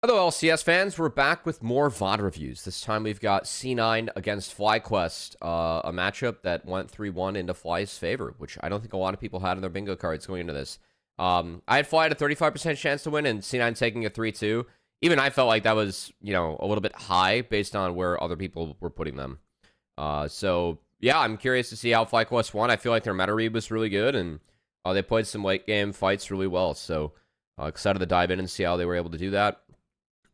Hello, LCS fans. We're back with more VoD reviews. This time we've got C9 against FlyQuest, a matchup that went 3-1 into Fly's favor, which I don't think a lot of people had in their bingo cards going into this. I had Fly at a 35% chance to win, and C9 taking a 3-2. Even I felt like that was, a little bit high based on where other people were putting them. Yeah, I'm curious to see how FlyQuest won. I feel like their meta read was really good, and they played some late game fights really well. So excited to dive in and see how they were able to do that.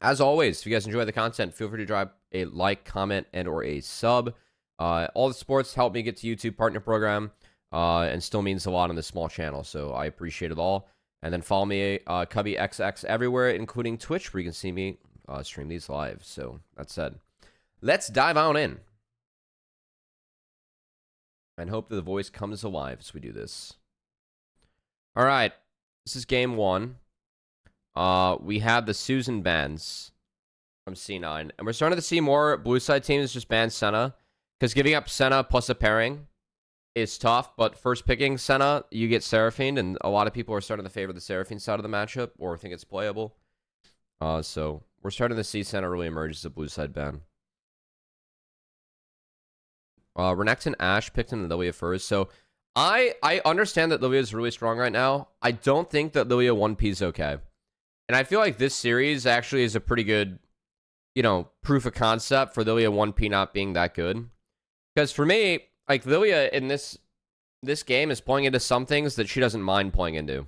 As always, if you guys enjoy the content, feel free to drop a like, comment, and or a sub. All the supports help me get to YouTube Partner Program, and still means a lot on this small channel, so I appreciate it all. And then follow me, Cubby XX, everywhere, including Twitch, where you can see me stream these live. So, that said, let's dive on in. And hope that the voice comes alive as we do this. All right, this is game one. We have the Susan bans from C9. And we're starting to see more blue side teams just ban Senna. Because giving up Senna plus a pairing is tough. But first picking Senna, you get Seraphine. And a lot of people are starting to favor the Seraphine side of the matchup. Or think it's playable. So we're starting to see Senna really emerge as a blue side ban. Renekton Ashe picked in Lilia first. So I understand that Lilia is really strong right now. I don't think that Lilia 1P is okay. And I feel like this series actually is a pretty good, proof of concept for Lilia 1P not being that good. Because for me, like, Lilia in this game is playing into some things that she doesn't mind playing into.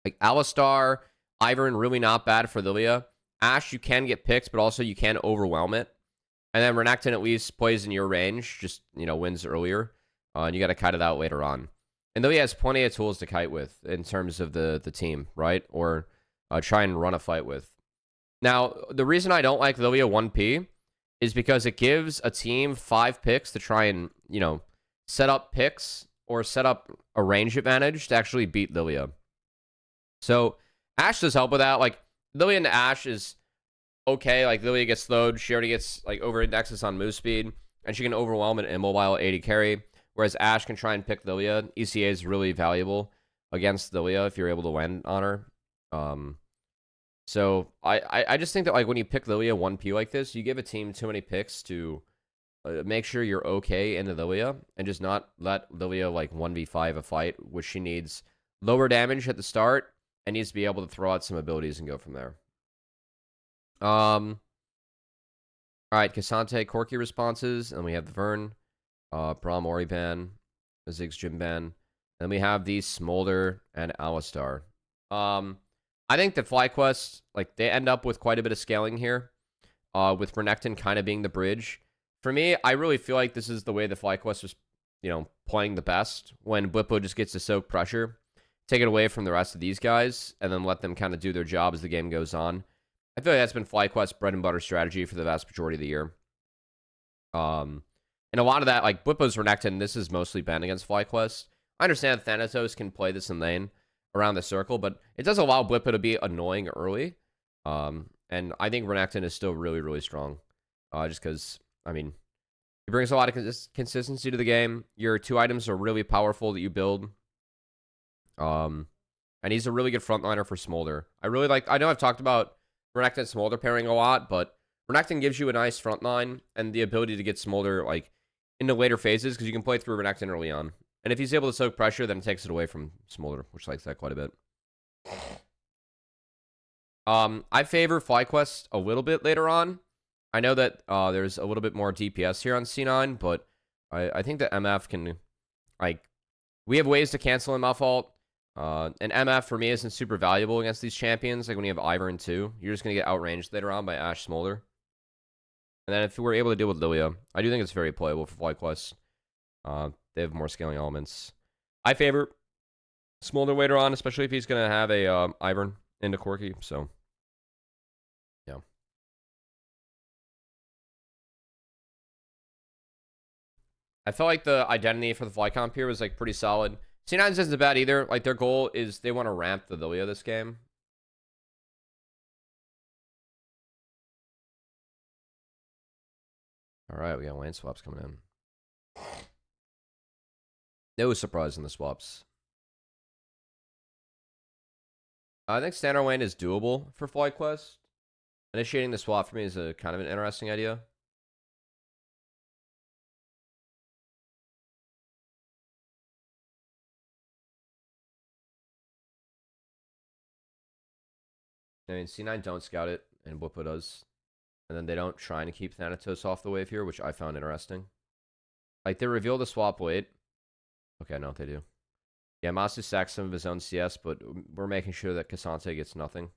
Like, Alistar, Ivern, really not bad for Lilia. Ashe, you can get picked, but also you can overwhelm it. And then Renekton at least plays in your range, just, wins earlier. And you got to kite it out later on. And Lilia has plenty of tools to kite with in terms of the team, right? Or try and run a fight with. Now, the reason I don't like Lilia 1P is because it gives a team 5 picks to try and, set up picks or set up a range advantage to actually beat Lilia. So, Ashe does help with that. Like, Lilia into Ashe is okay. Like, Lilia gets slowed. She already gets, over indexes on move speed. And she can overwhelm an immobile 80 carry. Whereas Ashe can try and pick Lilia. ECA is really valuable against Lilia if you're able to win on her. So I just think that, like, when you pick Lilia 1P like this, you give a team too many picks to make sure you're okay into Lilia and just not let Lilia, 1v5 a fight, which she needs lower damage at the start and needs to be able to throw out some abilities and go from there. All right, Cassante, Corki responses, and we have the Vern, Braum Ori ban, Ziggs Jim ban, and we have the Smolder and Alistar. I think that FlyQuest, they end up with quite a bit of scaling here, with Renekton kind of being the bridge. For me, I really feel like this is the way the FlyQuest was, playing the best, when Blippo just gets to soak pressure, take it away from the rest of these guys, and then let them kind of do their job as the game goes on. I feel like that's been FlyQuest's bread and butter strategy for the vast majority of the year. And a lot of that, like, Blippo's Renekton, this is mostly banned against FlyQuest. I understand Thanatos can play this in lane around the circle, but it does allow Blippo to be annoying early. And I think Renekton is still really, really strong. Just because, he brings a lot of consistency to the game. Your 2 items are really powerful that you build. And he's a really good frontliner for Smolder. I know I've talked about Renekton Smolder pairing a lot, but Renekton gives you a nice frontline and the ability to get Smolder, into later phases, because you can play through Renekton early on. And if he's able to soak pressure, then it takes it away from Smolder, which likes that quite a bit. I favor FlyQuest a little bit later on. I know that there's a little bit more DPS here on C9, but I think that MF can, we have ways to cancel MF ult. And MF, for me, isn't super valuable against these champions. Like, when you have Ivern too, you're just going to get outranged later on by Ashe Smolder. And then if we're able to deal with Lilia, I do think it's very playable for FlyQuest. They have more scaling elements. I favor Smolder later on, especially if he's going to have a Ivern into Corki. So, yeah. I felt like the identity for the fly comp here was, pretty solid. C9's isn't bad either. Their goal is they want to ramp the Lilia this game. All right, we got lane swaps coming in. No surprise in the swaps. I think standard lane is doable for FlyQuest. Initiating the swap for me is a kind of an interesting idea. I mean, C9 don't scout it, and Bwipo does. And then they don't try to keep Thanatos off the wave here, which I found interesting. Like, they reveal the swap late. Okay, no, they do. Yeah, Masu sacks some of his own CS, but we're making sure that Cassante gets nothing.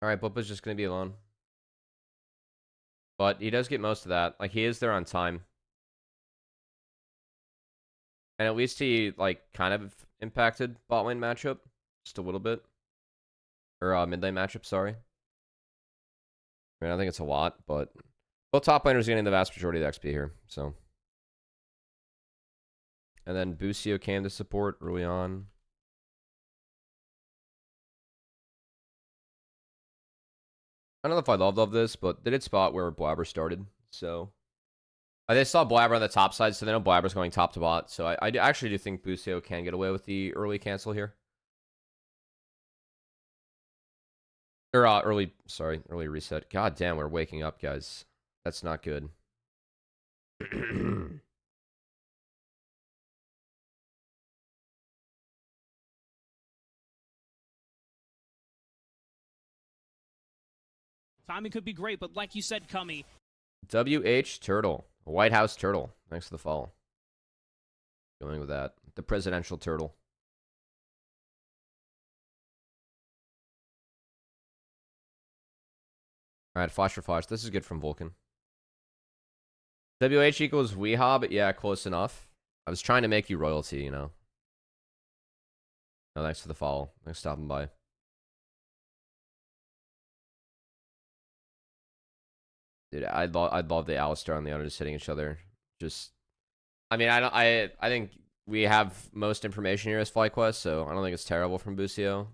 Alright, Bwipo's just going to be alone. But he does get most of that. Like, he is there on time. And at least he, like, kind of impacted bot lane matchup. Just a little bit. Or mid lane matchup, sorry. I mean, I think it's a lot, but both top laners getting the vast majority of the XP here, so. And then Busio came to support early on. I don't know if I love this, but they did spot where Blabber started, so. They saw Blabber on the top side, so they know Blabber's going top to bot, so I actually do think Busio can get away with the early cancel here. Or early reset. God damn, we're waking up, guys. That's not good. Timing could be great, but like you said, Cummy. WH Turtle. White House Turtle. Thanks for the follow. Going with that. The presidential turtle. Alright, flash for flash. This is good from Vulcan. WH equals Weehaw, but yeah, close enough. I was trying to make you royalty, you know. No, thanks for the follow. Thanks for stopping by. Dude, I'd love the Alistar and the Leona just hitting each other. Just, I mean, I think we have most information here as FlyQuest, so I don't think it's terrible from Busio.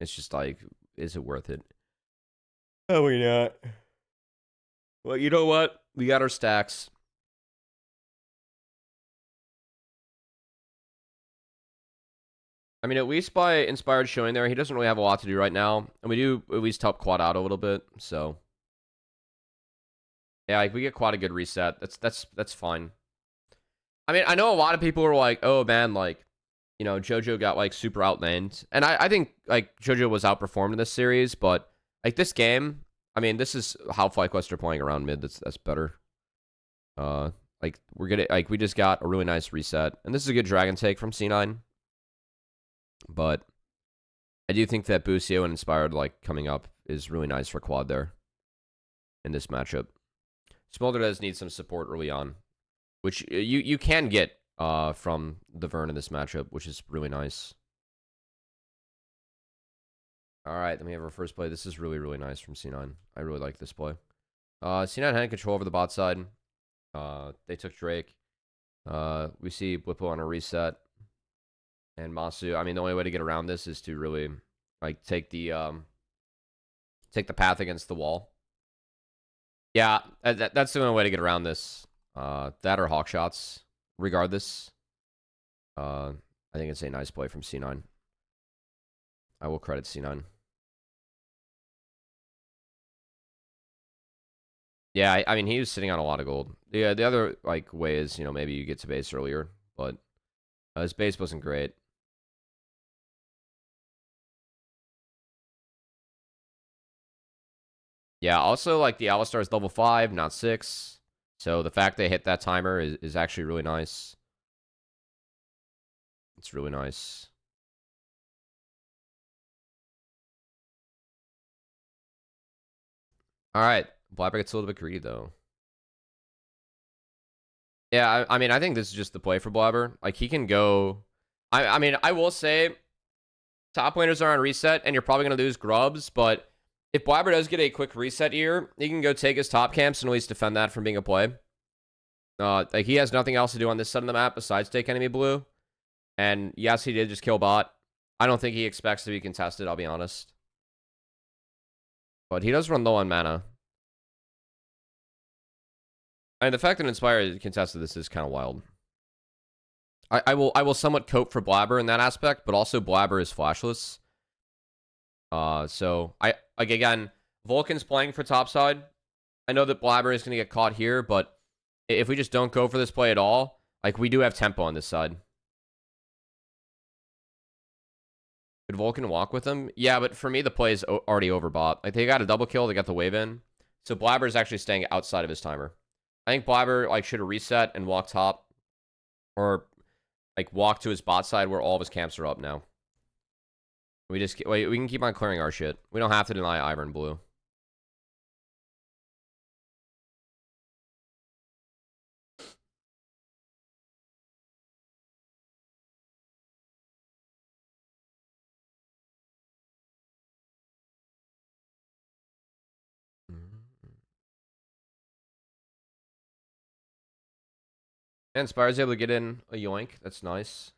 It's just like, is it worth it? Probably not. Well, you know what? We got our stacks. I mean, at least by Inspired showing there, he doesn't really have a lot to do right now. And we do at least help Quad out a little bit, so. Yeah, like, we get quite a good reset. That's fine. I mean, I know a lot of people are like, oh, man, like, you know, JoJo got, like, super outlaned. And I think, like, JoJo was outperformed in this series, but, like, this game, I mean, this is how FlyQuest are playing around mid. That's better. Like, we just got a really nice reset. And this is a good Dragon take from C9. But I do think that Busio and Inspired, like, coming up is really nice for Quad there in this matchup. Smolder does need some support early on, which you can get from the Vern in this matchup, which is really nice. All right, then we have our first play. This is really, really nice from C9. I really like this play. C9 had control over the bot side. They took Drake. We see Bwipo on a reset. And Masu, I mean, the only way to get around this is to really, like, take the path against the wall. Yeah, that's the only way to get around this. That or hawk shots. Regardless, I think it's a nice play from C9. I will credit C9. Yeah, I mean, he was sitting on a lot of gold. Yeah, the other, like, way is, you know, maybe you get to base earlier, but his base wasn't great. Yeah, also, like, the Alistar is level 5, not 6. So the fact they hit that timer is actually really nice. It's really nice. All right. Blabber gets a little bit greedy, though. Yeah, I mean, I think this is just the play for Blabber. Like, he can go... I mean, I will say, top laners are on reset, and you're probably going to lose grubs, but if Blabber does get a quick reset here, he can go take his top camps and at least defend that from being a play. Like, he has nothing else to do on this side of the map besides take enemy blue. And yes, he did just kill bot. I don't think he expects to be contested, I'll be honest. But he does run low on mana. And the fact that Inspire contested this is kind of wild. I will somewhat cope for Blabber in that aspect, but also Blabber is flashless. So again, Vulcan's playing for topside. I know that Blabber is going to get caught here, but if we just don't go for this play at all, like, we do have tempo on this side. Could Vulcan walk with them? Yeah, but for me, the play is already overbought. Like, they got a double kill, they got the wave in. So Blabber is actually staying outside of his timer. I think Blabber, like, should have reset and walked top. Or, like, walk to his bot side where all of his camps are up now. We can keep on clearing our shit. We don't have to deny Ivern blue. And Spire's able to get in a yoink. That's nice.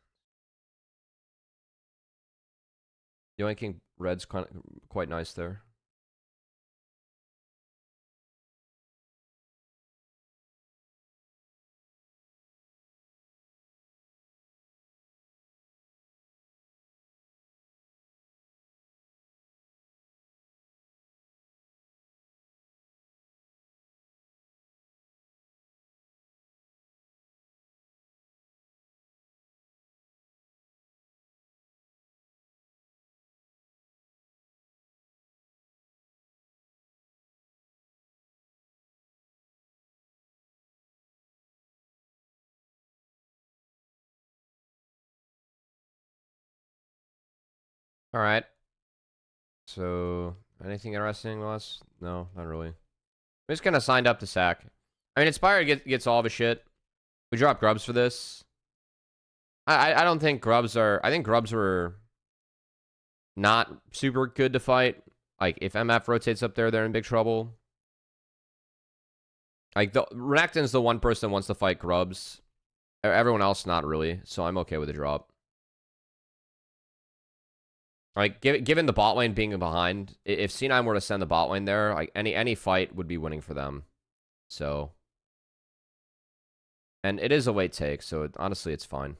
Yoinking red's quite nice there. All right. So, anything interesting, Loss? No, not really. We just kind of signed up to sack. I mean, Inspire gets all of his shit. We drop Grubs for this. I don't think Grubs are... I think Grubs were not super good to fight. Like, if MF rotates up there, they're in big trouble. Like, Renekton's the one person that wants to fight Grubs. Everyone else, not really. So I'm okay with the drop. Like, given the bot lane being behind, if C9 were to send the bot lane there, like, any fight would be winning for them. So... And it is a late take, so honestly, it's fine.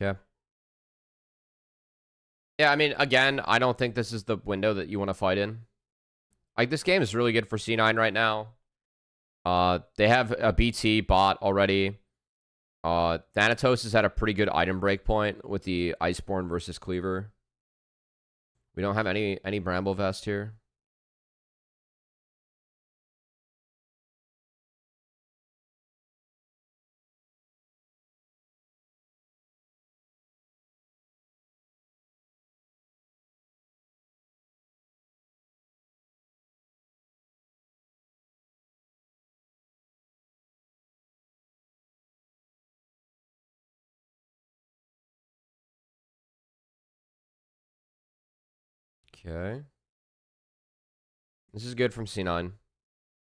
Yeah. Yeah, I mean, again, I don't think this is the window that you want to fight in. Like, this game is really good for C9 right now. They have a BT bot already. Thanatos has had a pretty good item break point with the Iceborne versus Cleaver. We don't have any Bramble Vest here. Okay. This is good from C9.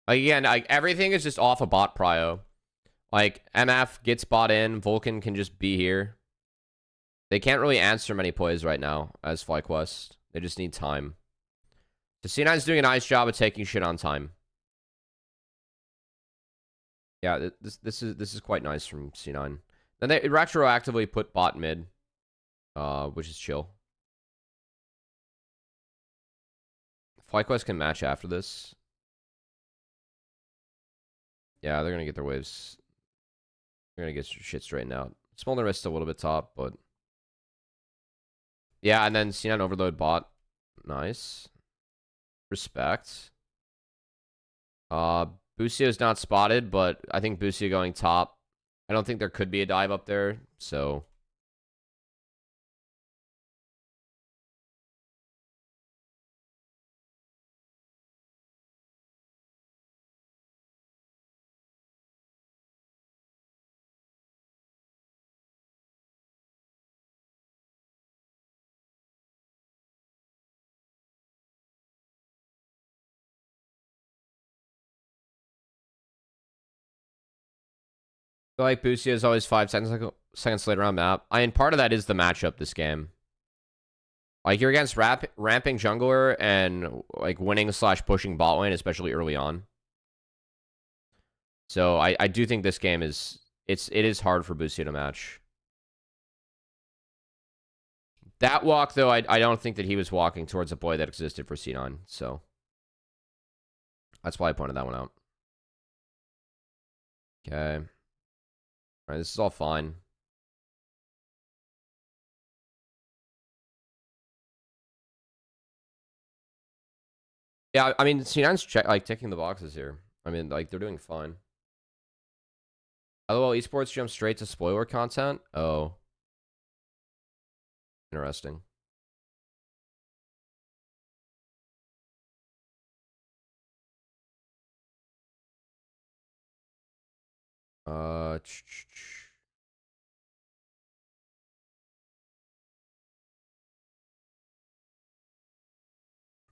Again, like, everything is just off a bot prio. Like, MF gets bot in, Vulcan can just be here. They can't really answer many plays right now as FlyQuest. They just need time. So C9's doing a nice job of taking shit on time. Yeah, this is quite nice from C9. Then they retroactively put bot mid, which is chill. FlyQuest can match after this. Yeah, they're gonna get their waves. They're gonna get shit straightened out. Smolder wrist a little bit top, but yeah, and then C9 overload bot. Nice. Respect. Busio not spotted, but I think Busio going top. I don't think there could be a dive up there, so feel like Busia is always 5 seconds later on map. I mean, part of that is the matchup this game. Like, you're against ramping jungler and, like, winning / pushing bot lane, especially early on. So, I do think this game is... It is hard for Busia to match. That walk, though, I don't think that he was walking towards a play that existed for C9. So, that's why I pointed that one out. Okay. Alright, this is all fine. Yeah, I mean, C9's ticking the boxes here. I mean, like, they're doing fine. LOL esports jump straight to spoiler content? Oh. Interesting. Uh...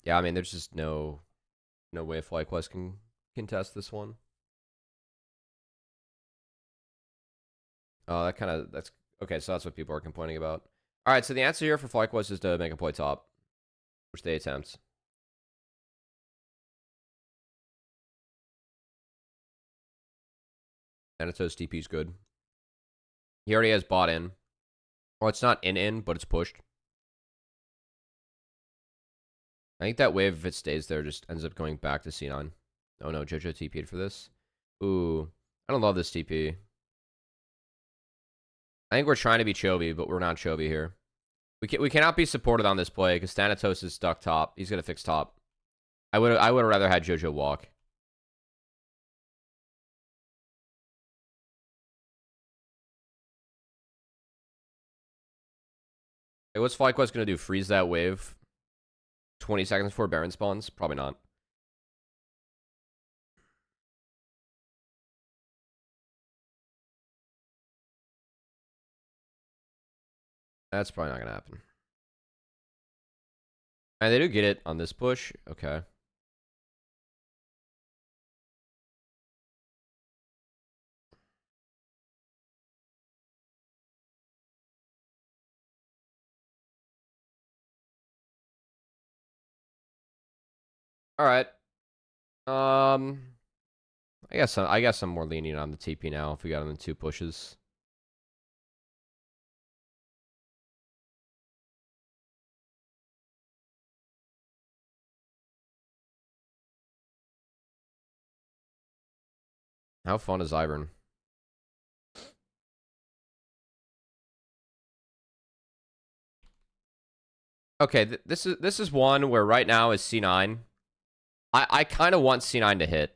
Yeah, I mean, there's just no way FlyQuest can contest this one. Oh, that's okay. So that's what people are complaining about. All right, so the answer here for FlyQuest is to make a play top, which they attempt. Thanatos TP is good. He already has bot in. Well, it's not in, but it's pushed. I think that wave, if it stays there, just ends up going back to C9. Oh no, Jojo TP'd for this. Ooh, I don't love this TP. I think we're trying to be Chovy, but we're not Chovy here. We cannot be supported on this play because Thanatos is stuck top. He's gonna fix top. I would have rather had Jojo walk. Hey, what's FlyQuest gonna do? Freeze that wave 20 seconds before Baron spawns? Probably not. That's probably not gonna happen. And they do get it on this push. Okay. All right. I guess I'm more lenient on the TP now if we got him in 2 pushes. How fun is Ivern? Okay, this is one where right now is C9. I kind of want C9 to hit.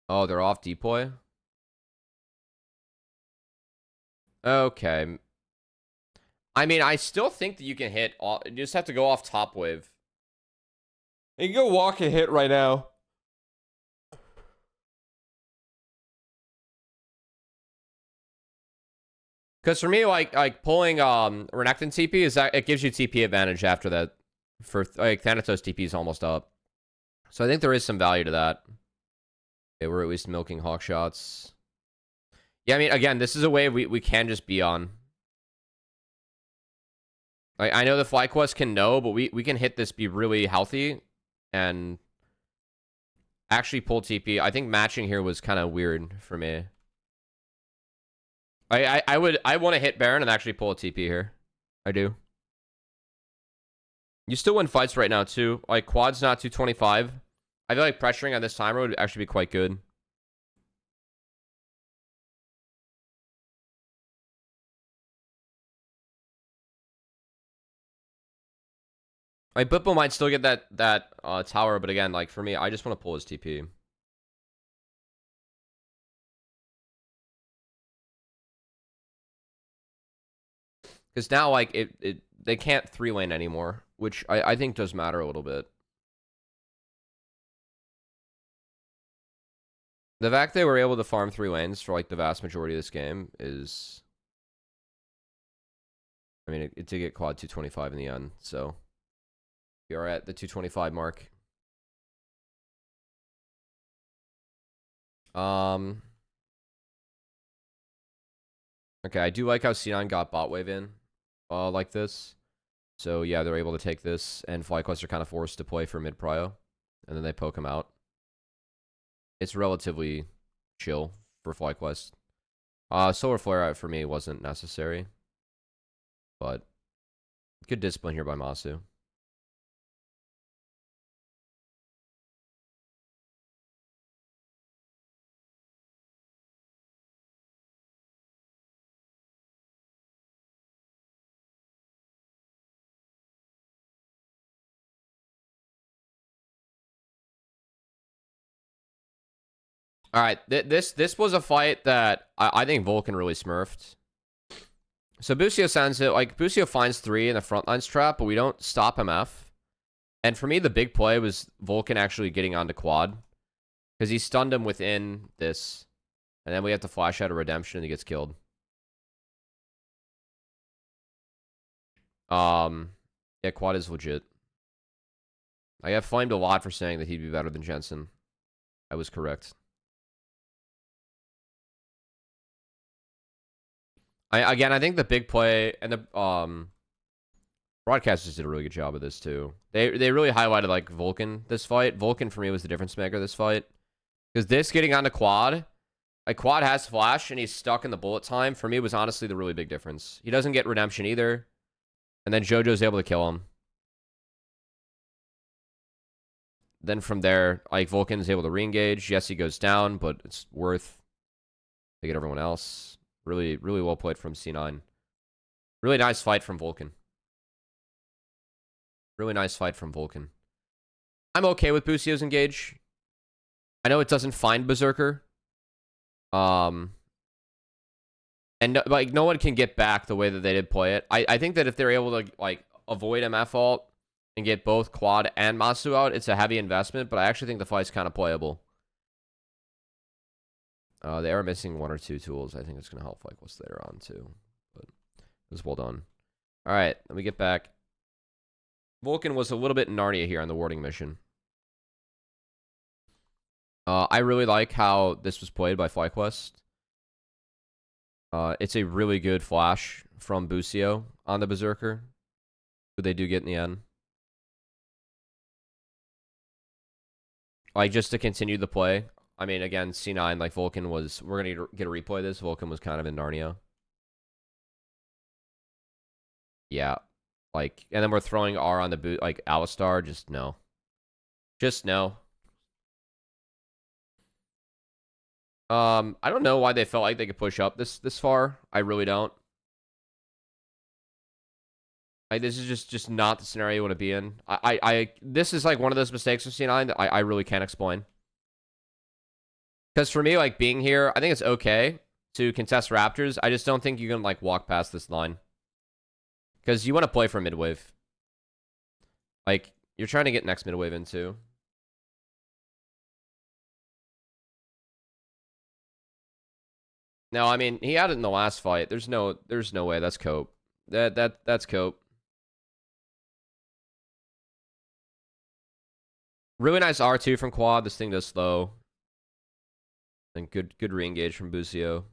Oh, they're off depoy? Okay. I mean, I still think that you can hit. You just have to go off top wave. You can go walk and hit right now. Because for me, like pulling Renekton TP is that it gives you TP advantage after that. For like Thanatos TP is almost up. So I think there is some value to that. Okay, we're at least milking hawk shots. Yeah, I mean, again, this is a way we can just be on. Like, I know the FlyQuest can know, but we can hit this, be really healthy, and actually pull TP. I think matching here was kind of weird for me. I want to hit Baron and actually pull a TP here. I do. You still win fights right now, too. Like, quad's not 225. I feel like pressuring on this timer would actually be quite good. Like, Bippo might still get that tower, but again, like, for me, I just want to pull his TP. Because now, like, they can't 3-lane anymore, which I think does matter a little bit. The fact they were able to farm 3 lanes for, like, the vast majority of this game is... I mean, it did get quad 225 in the end, so... We are at the 225 mark. Okay, I do like how C9 got bot wave in, like this. So yeah, they're able to take this, and FlyQuest are kind of forced to play for mid prio, and then they poke him out. It's relatively chill for FlyQuest. Solar Flare out for me wasn't necessary, but good discipline here by Masu. All right, this was a fight that I think Vulcan really smurfed. So Busio sends it, like, Busio finds 3 in the front lines trap, but we don't stop him F. And for me, the big play was Vulcan actually getting onto quad. Because he stunned him within this. And then we have to flash out a redemption and he gets killed. Yeah, quad is legit. I have flamed a lot for saying that he'd be better than Jensen. I was correct. I think the big play and the broadcasters did a really good job of this too. They really highlighted like Vulcan this fight. Vulcan for me was the difference maker this fight. Because this getting onto quad, like quad has flash and he's stuck in the bullet time, for me was honestly the really big difference. He doesn't get redemption either. And then JoJo's able to kill him. Then from there, like Vulcan's able to re-engage. Yes, he goes down, but it's worth to get everyone else. Really, really well played from C9. Really nice fight from Vulcan. Really nice fight from Vulcan. I'm okay with Busio's engage. I know it doesn't find Berserker. And like no one can get back the way that they did play it. I think that if they're able to like avoid MF ult and get both Quad and Masu out, it's a heavy investment, but I actually think the fight's kind of playable. They are missing 1 or 2 tools. I think it's going to help FlyQuest later on too. But it was well done. All right, let me get back. Vulcan was a little bit Narnia here on the warding mission. I really like how this was played by FlyQuest. It's a really good flash from Busio on the Berserker, who they do get in the end. Like, just to continue the play. I mean, again, C9, like, Vulcan was... We're going to get a replay of this. Vulcan was kind of in Narnia. Yeah. Like, and then we're throwing R on the boot, like, Alistar. Just no. Just no. I don't know why they felt like they could push up this far. I really don't. Like, this is just not the scenario you want to be in. This is like one of those mistakes of C9 that I really can't explain. Because for me, like, being here, I think it's okay to contest Raptors. I just don't think you can, like, walk past this line. Because you want to play for mid-wave. Like, you're trying to get next mid-wave in, too. No, I mean, he had it in the last fight. There's no way. That's Cope. That's Cope. Really nice R2 from Quad. This thing does slow. And good re-engage from Busio.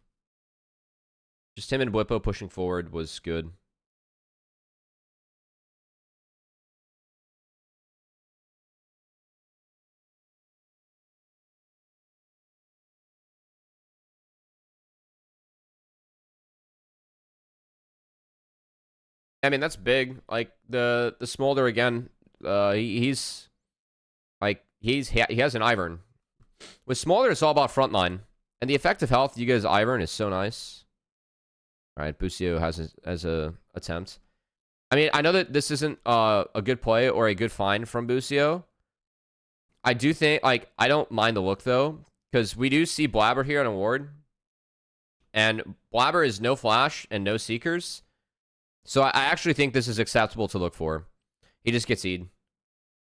Just him and Bwippo pushing forward was good. I mean, that's big. Like, the Smolder, again, he's... Like, he has an Ivern. With Smolder, it's all about frontline. And the effective health you get as Ivern is so nice. Alright, Busio has a attempt. I mean, I know that this isn't a good play or a good find from Busio. I do think, like, I don't mind the look, though. Because we do see Blabber here on a ward. And Blabber is no flash and no seekers. So I actually think this is acceptable to look for. He just gets E'd.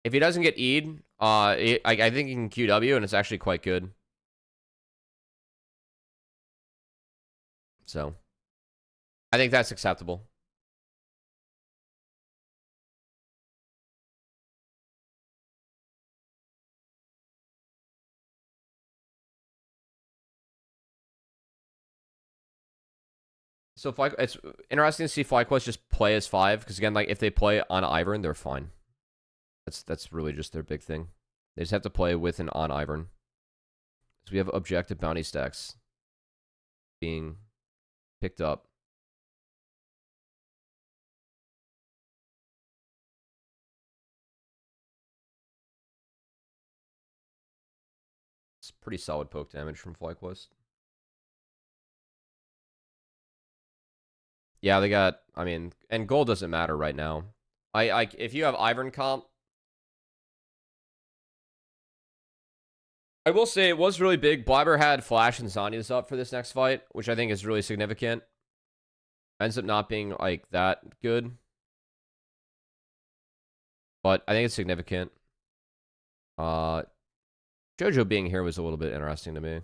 If he doesn't get E'd, I think he can QW, and it's actually quite good. So, I think that's acceptable. So it's interesting to see FlyQuest just play as 5, because again, like if they play on Ivern, they're fine. That's really just their big thing. They just have to play with and on Ivern. So we have objective bounty stacks being picked up. It's pretty solid poke damage from FlyQuest. Yeah, they got, I mean, and gold doesn't matter right now. If you have Ivern comp, I will say it was really big. Blabber had Flash and Zhonya's up for this next fight, which I think is really significant. Ends up not being, like, that good. But I think it's significant. Jojo being here was a little bit interesting to me.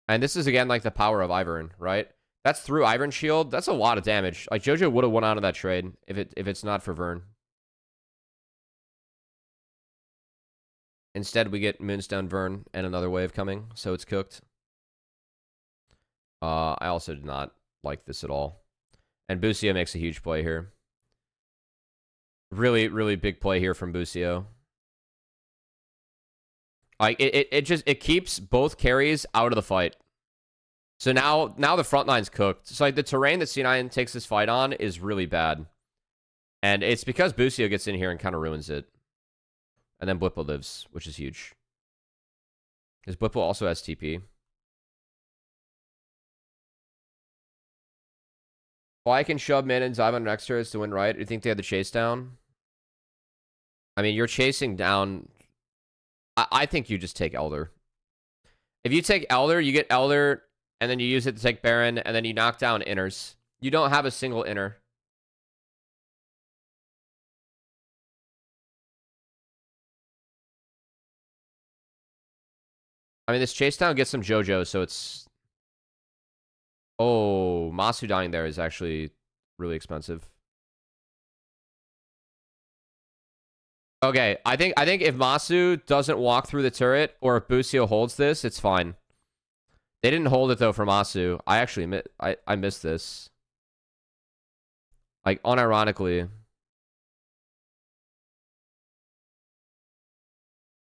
And this is, again, like, the power of Ivern, right? That's through Ivern Shield. That's a lot of damage. Like, Jojo would have won out of that trade if it's not for Vern. Instead, we get Moonstone Vern and another wave coming, so it's cooked. I also did not like this at all. And Busio makes a huge play here. Really, really big play here from Busio. Like, it keeps both carries out of the fight. So now the front line's cooked. So like the terrain that C9 takes this fight on is really bad. And it's because Busio gets in here and kind of ruins it. And then Blipple lives, which is huge. Because Blipple also has TP. Why can shove mid and dive on next turrets to win right? Do you think they had the chase down? I mean, you're chasing down. I think you just take Elder. If you take Elder, you get Elder, and then you use it to take Baron, and then you knock down inners. You don't have a single inner. I mean, this chase down gets some JoJo, so it's... Oh, Masu dying there is actually really expensive. Okay, I think if Masu doesn't walk through the turret, or if Busio holds this, it's fine. They didn't hold it, though, for Masu. I actually I missed this. Like, unironically.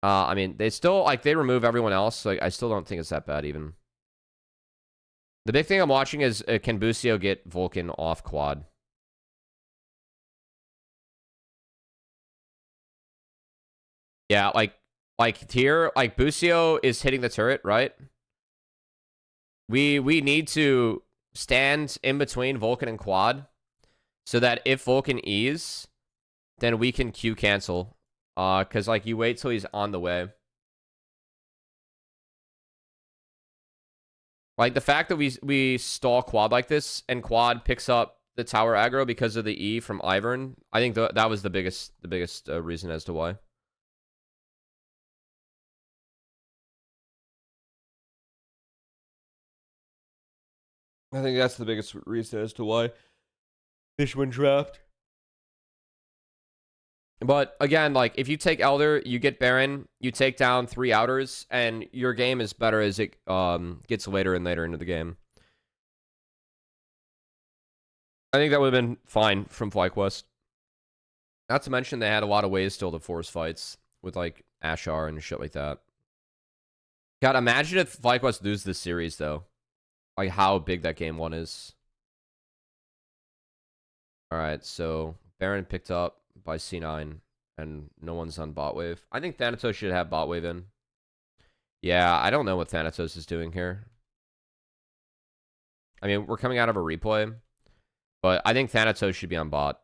I mean, they still, like, they remove everyone else. So, like, I still don't think it's that bad, even. The big thing I'm watching is, can Busio get Vulcan off quad? Yeah, like here, like, Busio is hitting the turret, right? We need to stand in between Vulcan and quad, so that if Vulcan E's, then we can Q cancel. Because, like, you wait till he's on the way. Like, the fact that we stall quad like this, and quad picks up the tower aggro because of the E from Ivern, I think that was the biggest reason as to why. I think that's the biggest reason as to why they should win draft. But again, like, if you take Elder, you get Baron, you take down 3 outers, and your game is better as it gets later and later into the game. I think that would have been fine from FlyQuest. Not to mention they had a lot of ways still to force fights with, like, Ashar and shit like that. God, imagine if FlyQuest lose this series, though. Like, how big that game 1 is. Alright, so Baron picked up by C9, and no one's on bot wave. I think Thanatos should have bot wave in. Yeah, I don't know what Thanatos is doing here. I mean, we're coming out of a replay, but I think Thanatos should be on bot.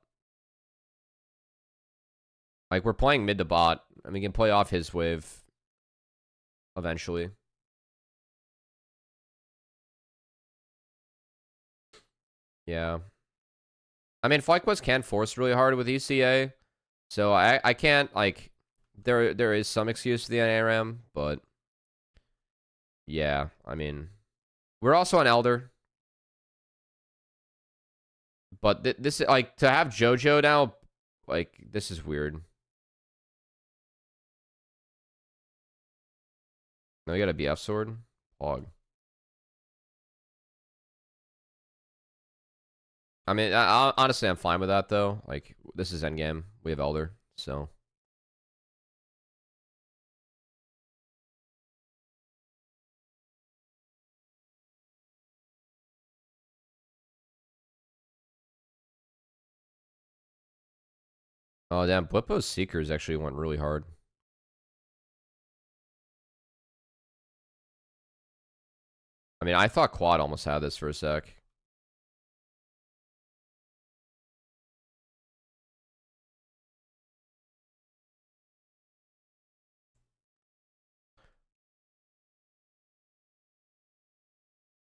Like, we're playing mid to bot, and we can play off his wave eventually. Yeah. I mean, FlyQuest can force really hard with ECA, so I can't, like, there is some excuse for the ARAM, but yeah, I mean, we're also on Elder. But this, like, to have JoJo now, like, this is weird. No, you got a BF sword? Hog. I mean, honestly, I'm fine with that, though. Like, this is endgame. We have Elder, so... Oh, damn. Blippo's Seekers actually went really hard. I mean, I thought Quad almost had this for a sec.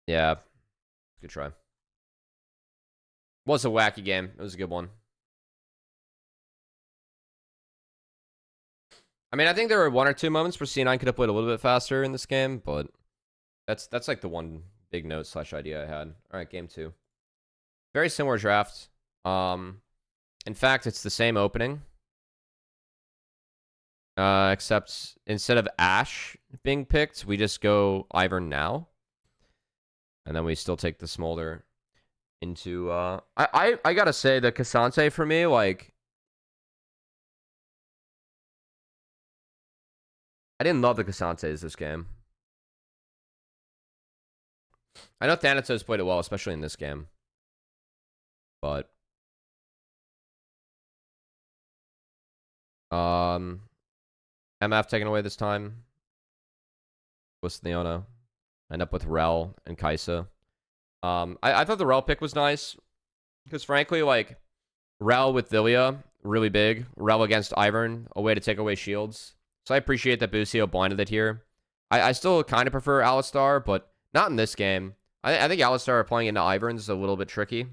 Yeah. Good try. Was a wacky game. It was a good one. I mean, I think there were one or two moments where C9 could have played a little bit faster in this game, but that's like the one big note slash idea I had. All right, game 2. Very similar draft. In fact, it's the same opening. Except instead of Ashe being picked, we just go Ivern now. And then we still take the Smolder into... I gotta say, the Cassante for me, like... I didn't love the Cassantes this game. I know Thanatos played it well, especially in this game. But... MF taken away this time. Was Leona. End up with Rel and Kaisa. I thought the Rel pick was nice. Because frankly, like, Rel with Lilia, really big. Rel against Ivern, a way to take away shields. So I appreciate that Busio blinded it here. I still kind of prefer Alistar, but not in this game. I think Alistar playing into Ivern is a little bit tricky.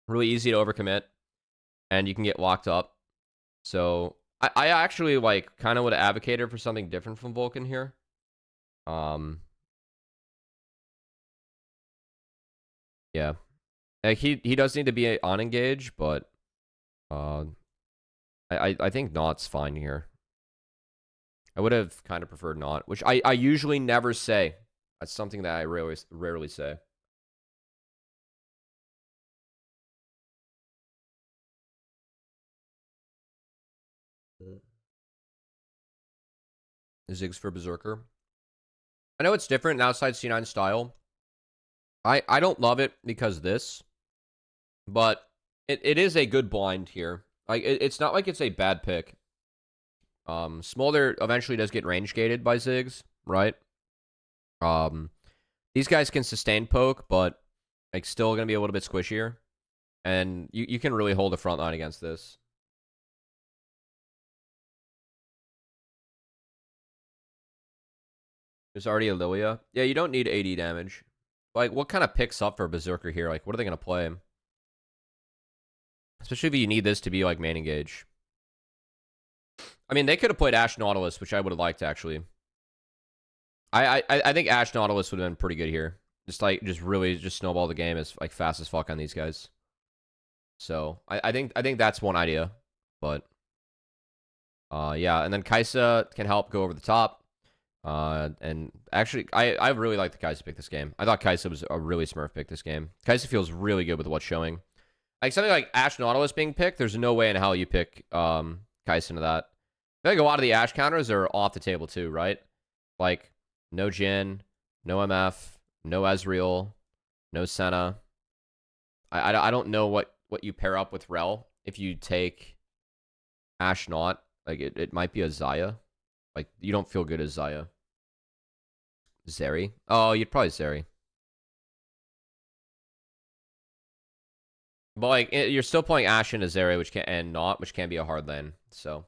Really easy to overcommit. And you can get locked up. So I actually, like, kind of would have advocated for something different from Vulcan here. Yeah. Like, he does need to be on engage, but I think not's fine here. I would have kind of preferred not, which I usually never say. That's something that I rarely say. Ziggs for Berserker. I know it's different outside C9 style. I don't love it because of this, but it is a good blind here. Like, it's not like it's a bad pick. Smolder eventually does get range gated by Ziggs, right? These guys can sustain poke, but like still gonna be a little bit squishier. And you can really hold a front line against this. There's already a Lilia. Yeah, you don't need 80 damage. Like, what kind of picks up for Berserker here? Like, what are they gonna play? Especially if you need this to be like main engage. I mean, they could have played Ashe Nautilus, which I would have liked actually. I think Ashe Nautilus would have been pretty good here. Just really snowball the game as like fast as fuck on these guys. So I think that's one idea. But yeah, and then Kaisa can help go over the top. And actually I really like the Kaisa pick this game. I thought Kaisa was a really smart pick this game. Kaisa feels really good with what's showing. Like something like Ashe Nautilus being picked, there's no way in hell you pick Kaisa into that. I think a lot of the Ashe counters are off the table too, right? Like no Jhin, no MF, no Ezreal, no Senna. I don't know what you pair up with Rel if you take Ashe Naut. Like it might be a Xayah. Like you don't feel good as Xayah. Zeri. Oh, you'd probably Zeri. But like you're still playing Ashe into Zeri, which can be a hard lane. So.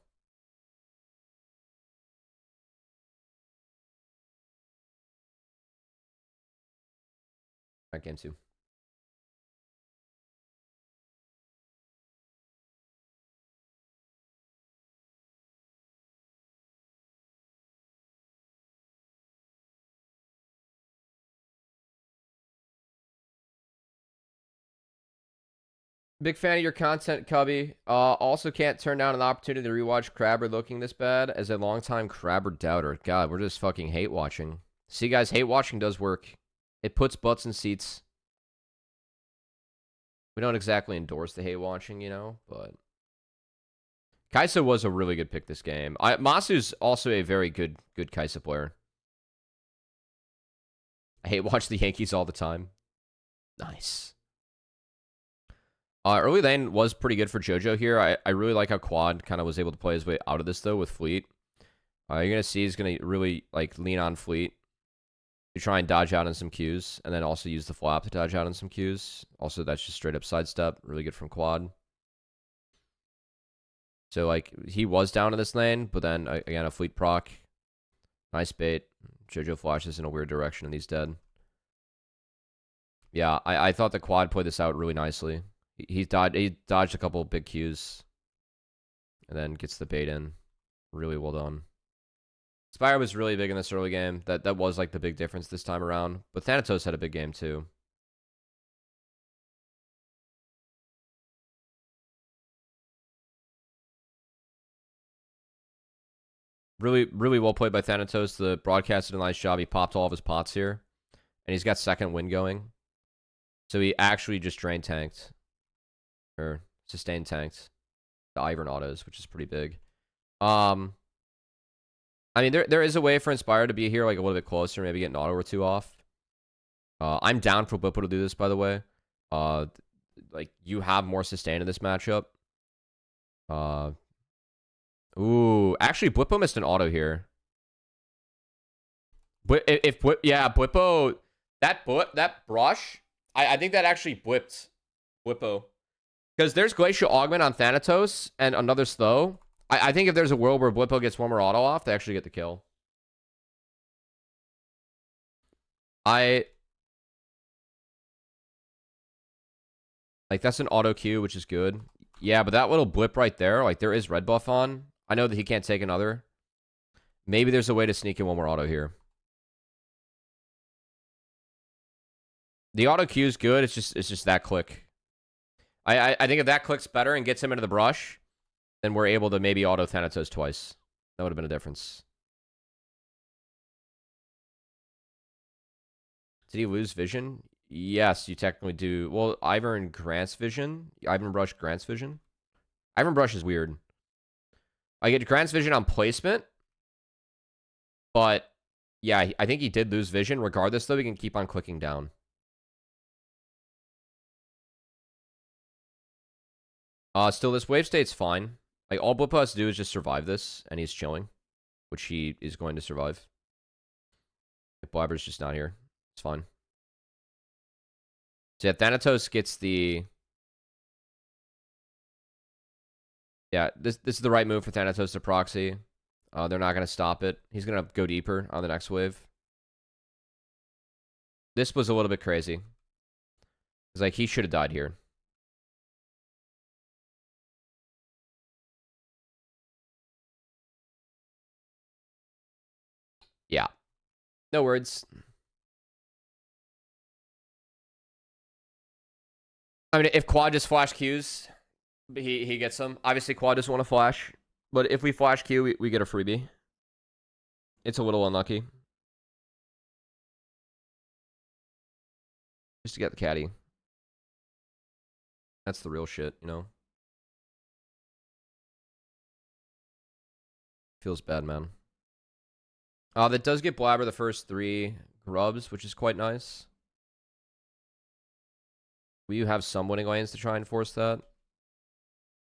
Alright, game 2. Big fan of your content, Cubby. Also can't turn down an opportunity to rewatch Crabber looking this bad as a longtime Crabber doubter. God, we're just fucking hate watching. See, guys, hate watching does work. It puts butts in seats. We don't exactly endorse the hate watching, you know, but Kai'Sa was a really good pick this game. Masu's also a very good Kai'Sa player. I hate watch the Yankees all the time. Nice. Early lane was pretty good for JoJo here. I really like how Quad kind of was able to play his way out of this, though, with Fleet. You're going to see he's going to really like lean on Fleet to try and dodge out on some Qs, and then also use the flap to dodge out on some Qs. Also, that's just straight up sidestep. Really good from Quad. So, like, he was down in this lane, but then, again, a Fleet proc. Nice bait. JoJo flashes in a weird direction, and he's dead. Yeah, I thought the Quad played this out really nicely. He dodged a couple big Qs, and then gets the bait in. Really well done. Spire was really big in this early game. That was, like, the big difference this time around. But Thanatos had a big game, too. Really, really well played by Thanatos. The broadcast did a nice job. He popped all of his pots here. And he's got second win going. So he actually just drain tanked. Or sustain tanked. The Ivern autos, which is pretty big. I mean, there is a way for Inspire to be here, like, a little bit closer. Maybe get an auto or two off. I'm down for Blippo to do this, by the way. Like, you have more sustain in this matchup. Ooh, actually, Blippo missed an auto here. But Blippo, that brush, I think that actually blipped Blippo. Because there's Glacial Augment on Thanatos and another slow. I think if there's a world where Blippo gets one more auto off, they actually get the kill. Like, that's an auto Q, which is good. Yeah, but that little blip right there, like, there is red buff on. I know that he can't take another. Maybe there's a way to sneak in one more auto here. The auto Q is good. It's just that click. I think if that clicks better and gets him into the brush, then we're able to maybe auto Thanatos twice. That would have been a difference. Did he lose vision? Yes, you technically do. Well, Ivern grants vision. Ivern Brush grants vision. Ivern Brush is weird. I get grants vision on placement. But, yeah, I think he did lose vision. Regardless, though, we can keep on clicking down. Still, this wave state's fine. Like, all Blippo has to do is just survive this, and he's chilling. Which he is going to survive. If Blabber's just not here, it's fine. So, yeah, Thanatos gets the... Yeah, this is the right move for Thanatos to proxy. They're not going to stop it. He's going to go deeper on the next wave. This was a little bit crazy. It's like, he should have died here. Yeah. No words. I mean, if Quad just flash Qs, he gets them. Obviously, Quad doesn't want to flash. But if we flash Q, we get a freebie. It's a little unlucky. Just to get the caddy. That's the real shit, you know? Feels bad, man. That does get Blabber the first 3 grubs, which is quite nice. Will you have some winning lanes to try and force that?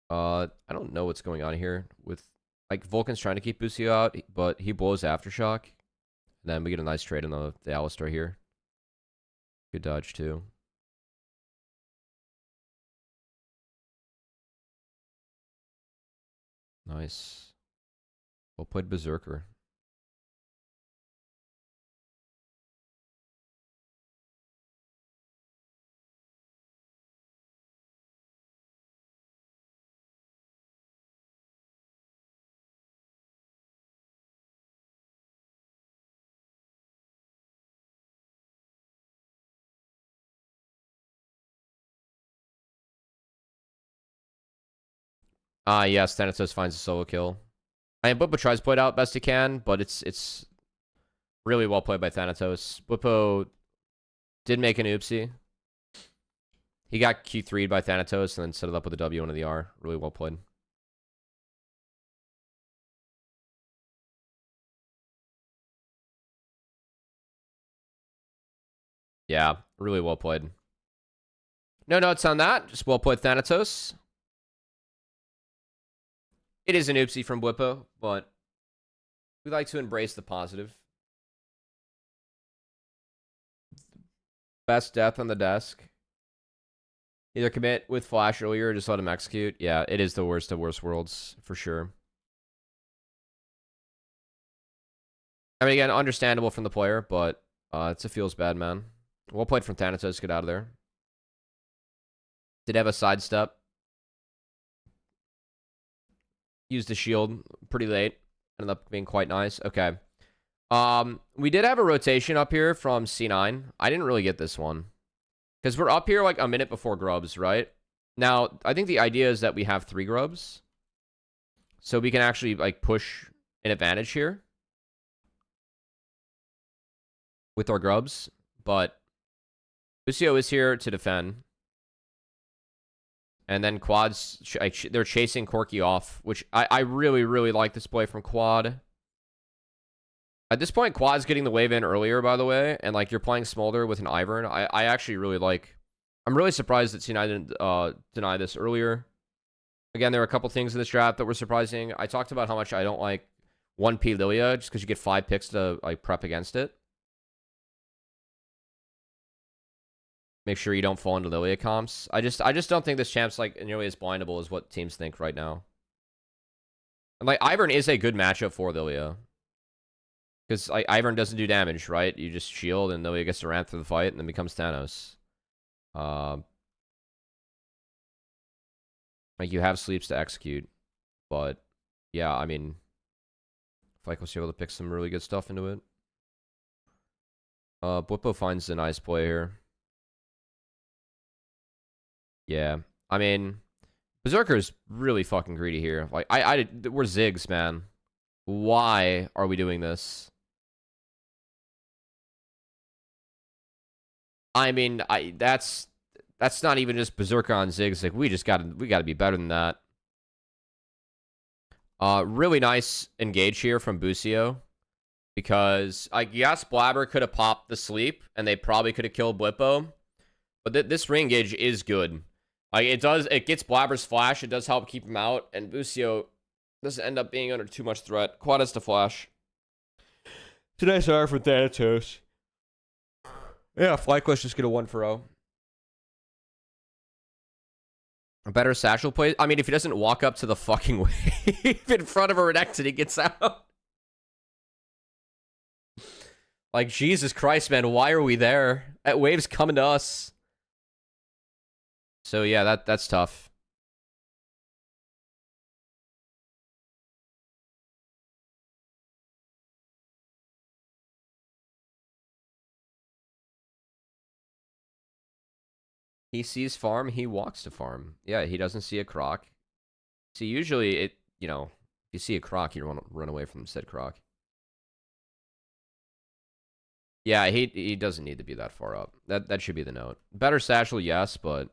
I don't know what's going on here with... Like, Vulcan's trying to keep Busio out, but he blows Aftershock. And then we get a nice trade in the Alistar here. Good dodge, too. Nice. Well played, Berserker. Yes, Thanatos finds a solo kill. I mean, Blippo tries to play it out best he can, but it's really well played by Thanatos. Blippo did make an oopsie. He got Q3'd by Thanatos and then set it up with a W into the R. Really well played. Yeah, really well played. No notes on that. Just well played, Thanatos. It is an oopsie from Whippo, but we like to embrace the positive. Best death on the desk. Either commit with flash earlier or just let him execute. Yeah, it is the worst of worst worlds, for sure. I mean, again, understandable from the player, but it's a feels bad, man. Well played from Thanatos. Get out of there. Did have a sidestep. Used the shield pretty late. Ended up being quite nice. Okay. We did have a rotation up here from C9. I didn't really get this one. Because we're up here like a minute before grubs, right? Now, I think the idea is that we have 3 grubs. So we can actually like push an advantage here. With our grubs. But Lucio is here to defend. And then Quad's, they're chasing Corki off, which I really, really like this play from Quad. At this point, Quad's getting the wave in earlier, by the way. And, like, you're playing Smolder with an Ivern. I actually really like... I'm really surprised that C9 didn't deny this earlier. Again, there were a couple things in this draft that were surprising. I talked about how much I don't like 1P Lilia, just because you get 5 picks to, like, prep against it. Make sure you don't fall into Lilia comps. I just don't think this champ's like nearly as blindable as what teams think right now. And like Ivern is a good matchup for Lilia. Because like Ivern doesn't do damage, right? You just shield and Lilia gets to ramp through the fight and then becomes Thanos. Like you have sleeps to execute. But yeah, I mean Flyke was able to pick some really good stuff into it. Blippo finds a nice play here. Yeah, I mean, Berserker's really fucking greedy here. Like, we're Ziggs, man. Why are we doing this? I mean, that's not even just Berserker on Ziggs. Like, we gotta be better than that. Really nice engage here from Busio. Because, like, yes, Blabber could have popped the sleep, and they probably could have killed Blippo. But this ring engage is good. Like, it gets Blabber's flash. It does help keep him out. And Busio doesn't end up being under too much threat. Quad has to flash. It's a nice R for Thanatos. Yeah, Flyke, let's just get a 1-for-0. A better satchel play. I mean, if he doesn't walk up to the fucking wave in front of a Renekton, he gets out. Like, Jesus Christ, man. Why are we there? That wave's coming to us. So yeah, that's tough. He sees farm, he walks to farm. Yeah, he doesn't see a croc. See, usually if you see a croc, you want to run away from said croc. Yeah, he doesn't need to be that far up. That should be the note. Better satchel, yes, but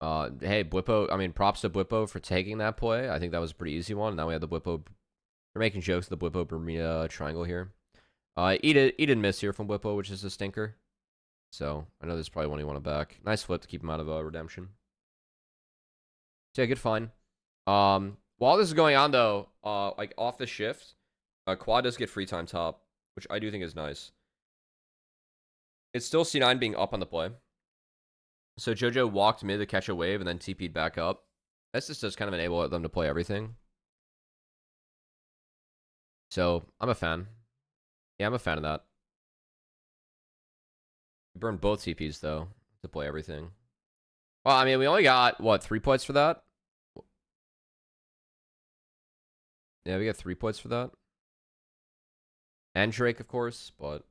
hey, Blippo, I mean, props to Blippo for taking that play. I think that was a pretty easy one. Now we have the Blippo. We're making jokes of the Blippo Bermuda triangle here. Eat and miss here from Blippo, which is a stinker. So I know there's probably one you want to back. Nice flip to keep him out of redemption. So yeah, good find. While this is going on though, like off the shift, Quad does get free time top, which I do think is nice. It's still C9 being up on the play. So Jojo walked mid to catch a wave and then TP'd back up. This just does kind of enable them to play everything. So I'm a fan. Yeah, I'm a fan of that. We burned both TPs though to play everything. Well, I mean, we only got what 3 points for that. Yeah, we got 3 points for that. And Drake, of course, but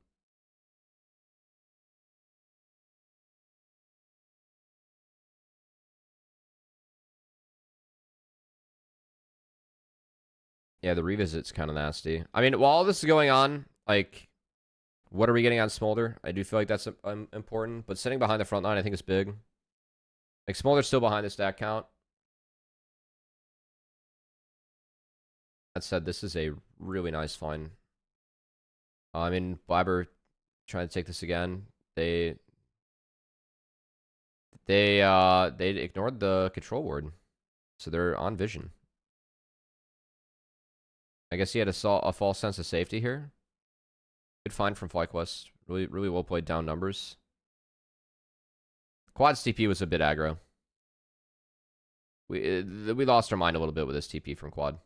yeah, the revisit's kind of nasty. I mean, while all this is going on, like, What are we getting on Smolder? I do feel like that's important, but sitting behind the front line I think is big. Like, Smolder's still behind the stat count. That said, this is a really nice find. I mean, Blabber trying to take this again. They ignored the control ward, so they're on vision. I guess he had a false sense of safety here. Good find from FlyQuest. Really well played down numbers. Quad's TP was a bit aggro. We lost our mind a little bit with this TP from Quad.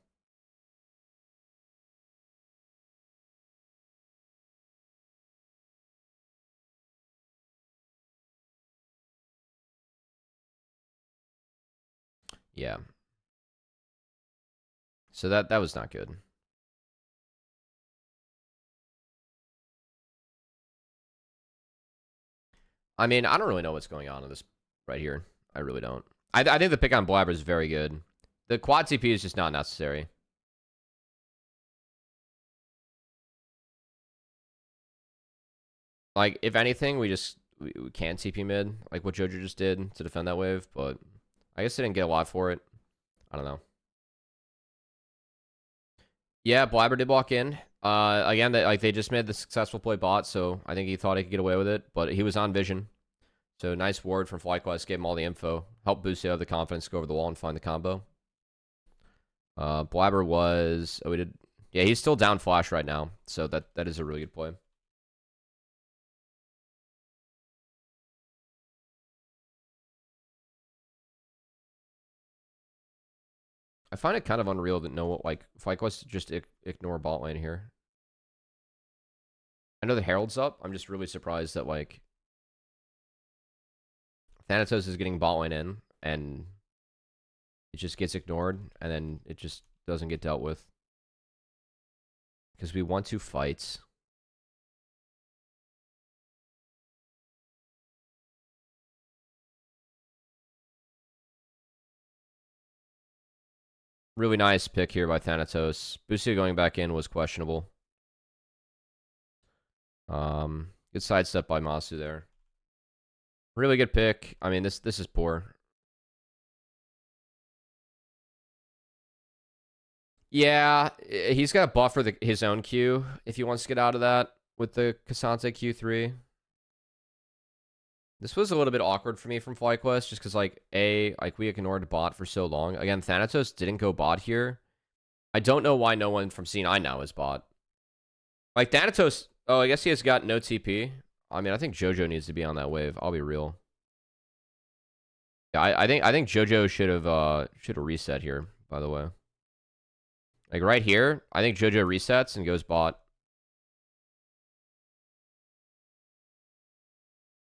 Yeah. So that was not good. I mean, I don't really know what's going on in this right here. I really don't. I think the pick on Blabber is very good. The quad TP is just not necessary. Like, if anything, we can TP mid, like what Jojo just did to defend that wave, but I guess they didn't get a lot for it. I don't know. Yeah, Blabber did walk in. Again, they just made the successful play bot, so I think he thought he could get away with it, but he was on vision. So nice ward from FlyQuest, gave him all the info. Helped Boost the confidence to go over the wall and find the combo. Blabber was... Oh, he did... Yeah, he's still down flash right now, so that is a really good play. I find it kind of unreal that FlyQuest just ignore bot lane here. I know the Herald's up. I'm just really surprised that, like, Thanatos is getting bot lane in, and it just gets ignored, and then it just doesn't get dealt with. Because we want to fight. Really nice pick here by Thanatos. Busia going back in was questionable. Good sidestep by Masu there. Really good pick. I mean, this is poor. Yeah, he's got to buffer his own Q if he wants to get out of that with the Cassante Q3. This was a little bit awkward for me from FlyQuest, just because, like, we ignored bot for so long. Again, Thanatos didn't go bot here. I don't know why no one from C9 now is bot. Like, Thanatos... Oh, I guess he has got no TP. I mean, I think Jojo needs to be on that wave. I'll be real. Yeah, I think Jojo should have reset here, by the way. Like, right here, I think Jojo resets and goes bot.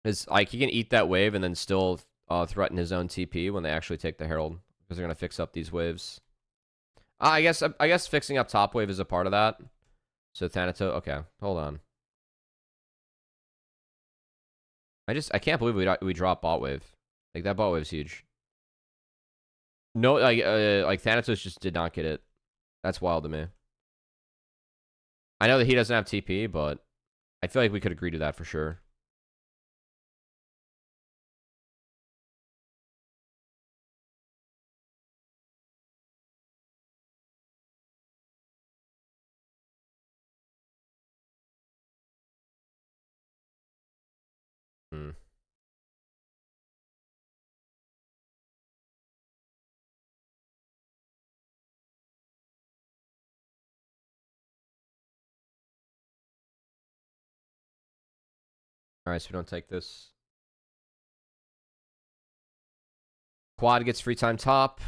It's like he can eat that wave and then still threaten his own TP when they actually take the Herald, because they're gonna fix up these waves. I guess fixing up top wave is a part of that. So Thanatos, okay, hold on. I can't believe we dropped bot wave. Like, that bot wave's huge. No, like Thanatos just did not get it. That's wild to me. I know that he doesn't have TP, but I feel like we could agree to that for sure. Hmm. Alright, so we don't take this. Quad gets free time top.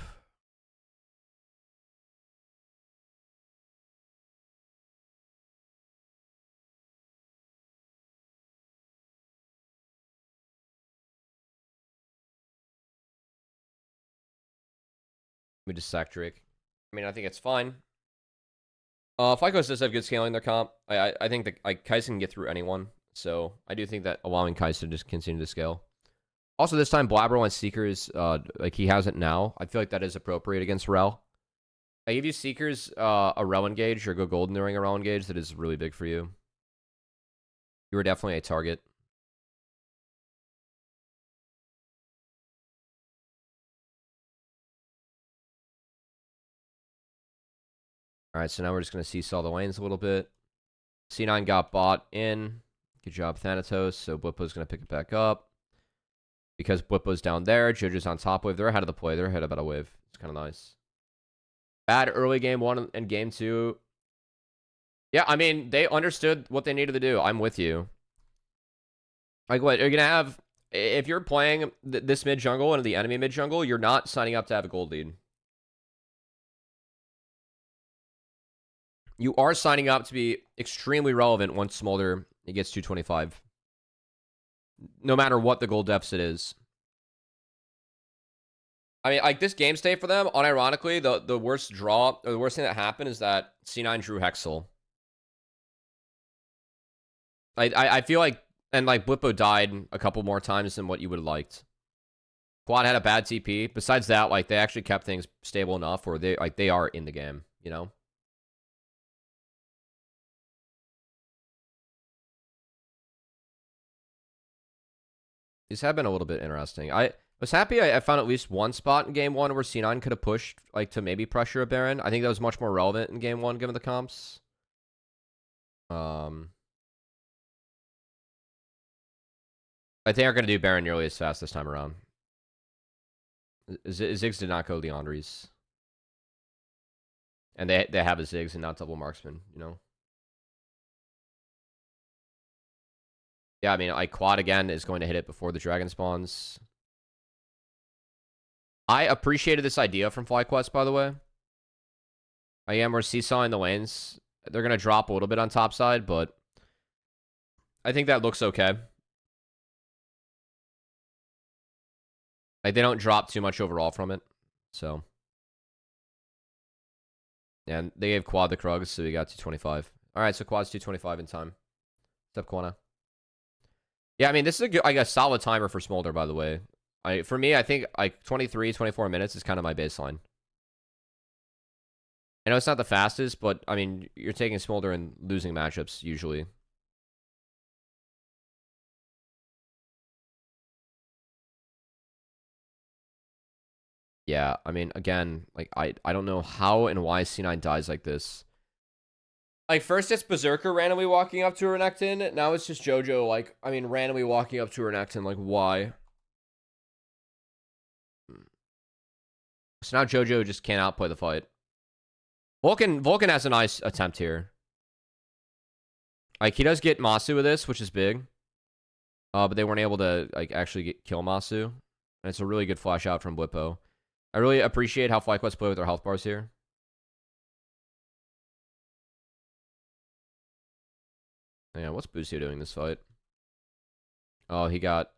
We just sack Drake. I mean, I think it's fine. FlyQuest does have good scaling in their comp. I think that, like, Kai'Sa can get through anyone. So I do think that allowing Kai'Sa to just continue to scale. Also, this time Blabber on Seekers, like he has it now. I feel like that is appropriate against Rel. I give you Seekers a Rel engage or go golden during a Rel engage. That is really big for you. You were definitely a target. All right, so now we're just going to seesaw the lanes a little bit. C9 got bought in. Good job, Thanatos. So Blippo's going to pick it back up. Because Blippo's down there, Jojo's on top wave. They're ahead of the play. They're ahead about a wave. It's kind of nice. Bad early game 1 and game 2. Yeah, I mean, they understood what they needed to do. I'm with you. Like, what? You're going to have... If you're playing this mid jungle and the enemy mid jungle, you're not signing up to have a gold lead. You are signing up to be extremely relevant once Smolder gets 225. No matter what the gold deficit is. I mean, like, this game state for them, unironically, the worst draw, or the worst thing that happened is that C9 drew Hexel. I feel like, and like, Blippo died a couple more times than what you would have liked. Quad had a bad TP. Besides that, like, they actually kept things stable enough where they are in the game, you know? These have been a little bit interesting. I was happy I found at least one spot in game 1 where C9 could have pushed, like, to maybe pressure a Baron. I think that was much more relevant in game 1 given the comps. I think they're going to do Baron nearly as fast this time around. Ziggs did not go Leandri's. And they have a Ziggs and not double marksman, you know? Yeah, I mean, like, Quad again is going to hit it before the dragon spawns. I appreciated this idea from FlyQuest, by the way. We're seesawing the lanes. They're going to drop a little bit on top side, but I think that looks okay. Like, they don't drop too much overall from it, so. And they gave Quad the Krugs, so we got 225. All right, so Quad's 225 in time. What's up, Quana? Yeah, I mean, this is a good, like, a solid timer for Smolder, by the way. For me, I think like 23, 24 minutes is kind of my baseline. I know it's not the fastest, but I mean, you're taking Smolder and losing matchups usually. Yeah, I mean, again, like, I don't know how and why C9 dies like this. Like, first it's Berserker randomly walking up to Renekton. Now it's just JoJo, like, I mean, randomly walking up to Renekton. Like, why? So now JoJo just can't outplay the fight. Vulcan has a nice attempt here. Like, he does get Masu with this, which is big. But they weren't able to, like, actually kill Masu. And it's a really good flash out from Blippo. I really appreciate how FlyQuest play with their health bars here. Yeah, what's Busio doing this fight? Oh, he got...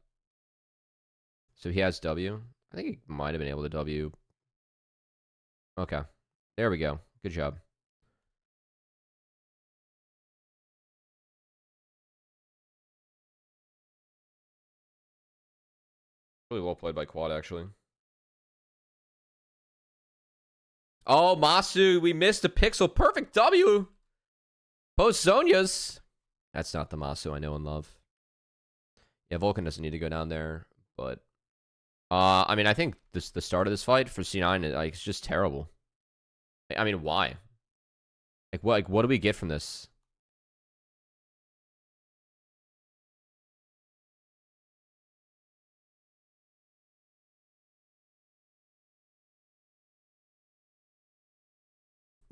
So he has W. I think he might have been able to W. Okay. There we go. Good job. Really well played by Quad, actually. Oh, Masu, we missed a pixel. Perfect W. Post Zonia's. That's not the Masu I know and love. Yeah, Vulcan doesn't need to go down there, but... I mean, I think the start of this fight for C9, like, it's just terrible. I mean, why? Like, what do we get from this?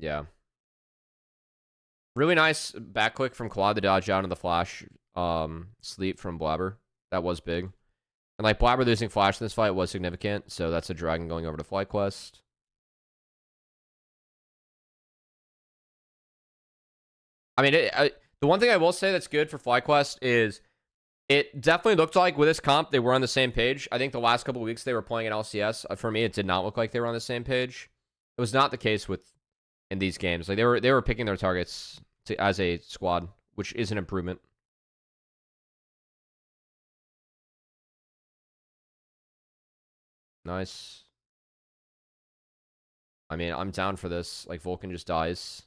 Yeah. Really nice back click from Quad to dodge out on the flash sleep from Blabber. That was big. And, like, Blabber losing flash in this fight was significant, so that's a dragon going over to FlyQuest. I mean, the one thing I will say that's good for FlyQuest is it definitely looked like with this comp, they were on the same page. I think the last couple of weeks they were playing in LCS. For me, it did not look like they were on the same page. It was not the case in these games. Like, they were picking their targets as a squad, which is an improvement. Nice. I mean, I'm down for this. Like, Vulcan just dies.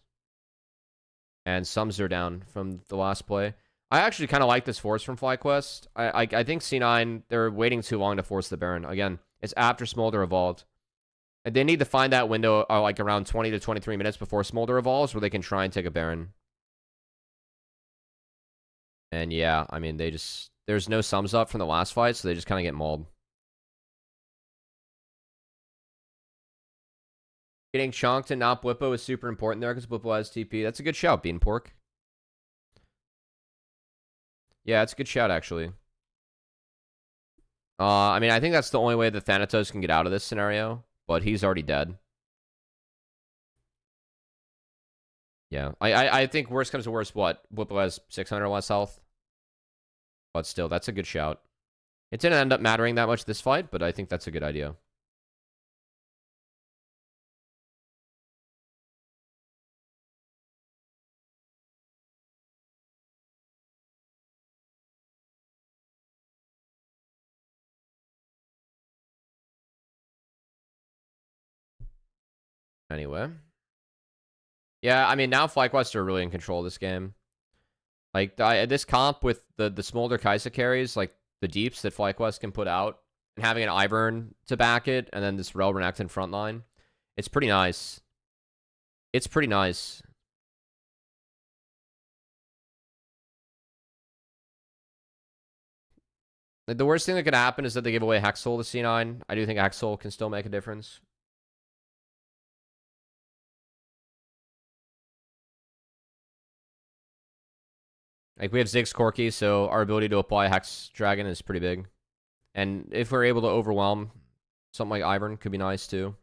And Sums are down from the last play. I actually kind of like this force from FlyQuest. I think C9, they're waiting too long to force the Baron. Again, it's after Smolder evolved. And they need to find that window like around 20 to 23 minutes before Smolder evolves where they can try and take a Baron. And yeah, I mean, there's no sums up from the last fight, so they just kind of get mauled. Getting chunked and not Blippo is super important there because Blippo has TP. That's a good shout, Beanpork. Yeah, it's a good shout, actually. I mean, I think that's the only way that Thanatos can get out of this scenario, but he's already dead. Yeah, I think worst comes to worst, what? Blippo has 600 less health. But still, that's a good shout. It didn't end up mattering that much this fight, but I think that's a good idea. Anyway. Yeah, I mean, now FlyQuest are really in control of this game. Like, this comp with the Smolder Kaisa carries, like, the deeps that FlyQuest can put out, and having an Ivern to back it, and then this Rel Renekton front line, it's pretty nice. It's pretty nice. Like, the worst thing that could happen is that they give away Hexel to C9. I do think Hexel can still make a difference. Like, we have Ziggs Corki, so our ability to apply Hex Dragon is pretty big. And if we're able to overwhelm something like Ivern, could be nice, too.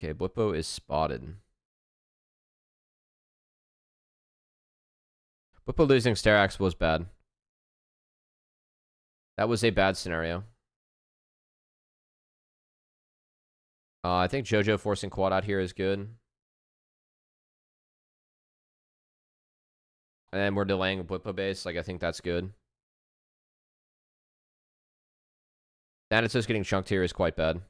Okay, Blippo is spotted. Blippo losing Sterax was bad. That was a bad scenario. I think JoJo forcing quad out here is good. And then we're delaying Blippo base. Like, I think that's good. Thanatos getting chunked here is quite bad.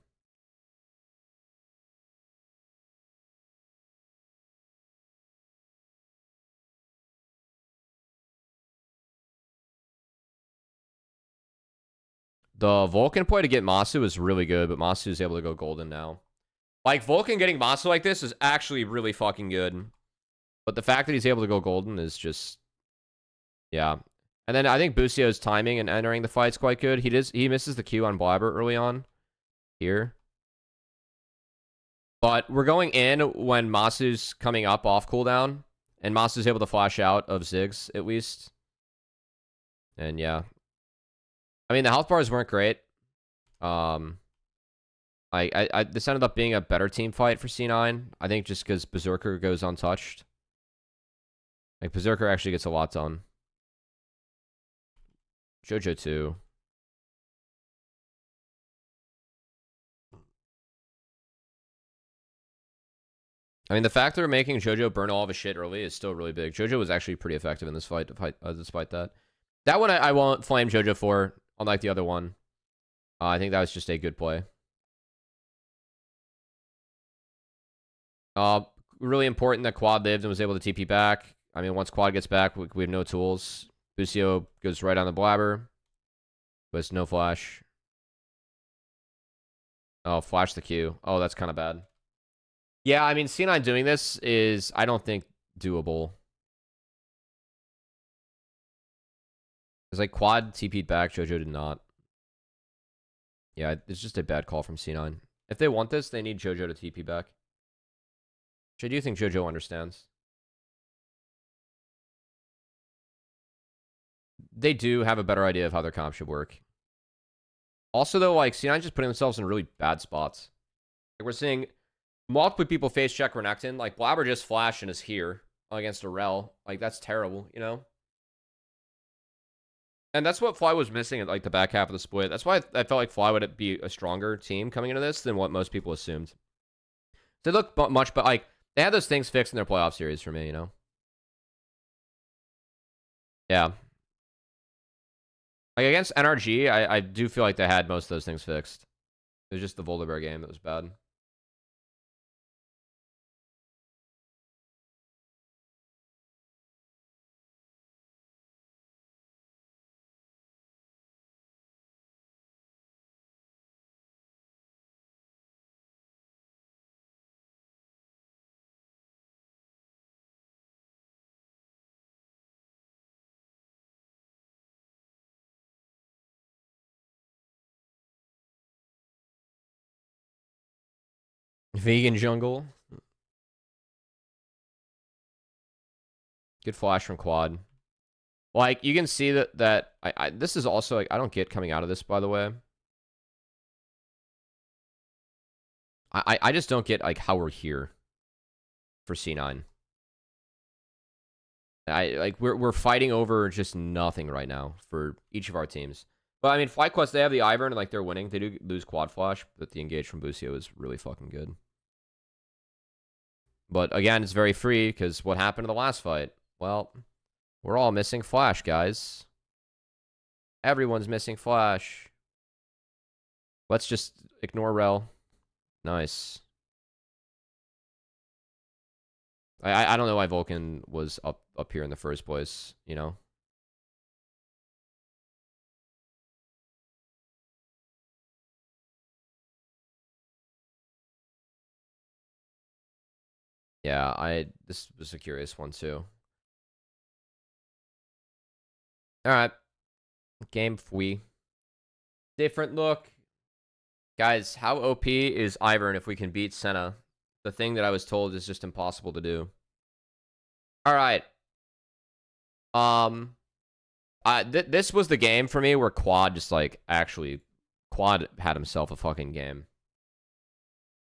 The Vulcan play to get Masu is really good, but Masu is able to go golden now. Like, Vulcan getting Masu like this is actually really fucking good. But the fact that he's able to go golden is just... Yeah. And then I think Bucio's timing and entering the fight's quite good. He misses the Q on Blabber early on. Here. But we're going in when Masu's coming up off cooldown. And Masu's able to flash out of Ziggs, at least. And yeah. I mean, the health bars weren't great. This ended up being a better team fight for C9. I think just because Berserker goes untouched. Like, Berserker actually gets a lot done. JoJo too. I mean, the fact that we're making JoJo burn all of his shit early is still really big. JoJo was actually pretty effective in this fight, despite that. That one I won't flame JoJo for, unlike the other one. I think that was just a good play. Really important that Quad lived and was able to TP back. I mean, once Quad gets back, we have no tools. Bucio goes right on the Blabber. With no flash. Oh, flash the Q. Oh, that's kind of bad. Yeah, I mean, C9 doing this is, I don't think, doable. It's like Quad TP'd back, JoJo did not. Yeah, it's just a bad call from C9. If they want this, they need JoJo to TP back. Which I do think JoJo understands. They do have a better idea of how their comp should work. Also, though, like, C9 just putting themselves in really bad spots. Like, we're seeing multiple people face check Renekton. Like, Blabber just flashed and is here against a Rel. Like, that's terrible, you know? And that's what Fly was missing at, like, the back half of the split. That's why I felt like Fly would be a stronger team coming into this than what most people assumed. They look much, but, like, they had those things fixed in their playoff series for me, you know? Yeah. Like, against NRG, I do feel like they had most of those things fixed. It was just the Volderberg game that was bad. Vegan jungle. Good flash from quad. Like, you can see that this is also, like, I don't get coming out of this, by the way. I just don't get, like, how we're here for C9. We're fighting over just nothing right now for each of our teams. But, I mean, FlyQuest, they have the Ivern, and, like, they're winning. They do lose quad flash, but the engage from Busio is really fucking good. But, again, it's very free, because what happened in the last fight? Well, we're all missing flash, guys. Everyone's missing flash. Let's just ignore Rel. Nice. I don't know why Vulcan was up here in the first place, you know? Yeah, this was a curious one too. Alright. Game Fui. Different look. Guys, how OP is Ivern if we can beat Senna? The thing that I was told is just impossible to do. Alright. This was the game for me where Quad just, like, actually... Quad had himself a fucking game.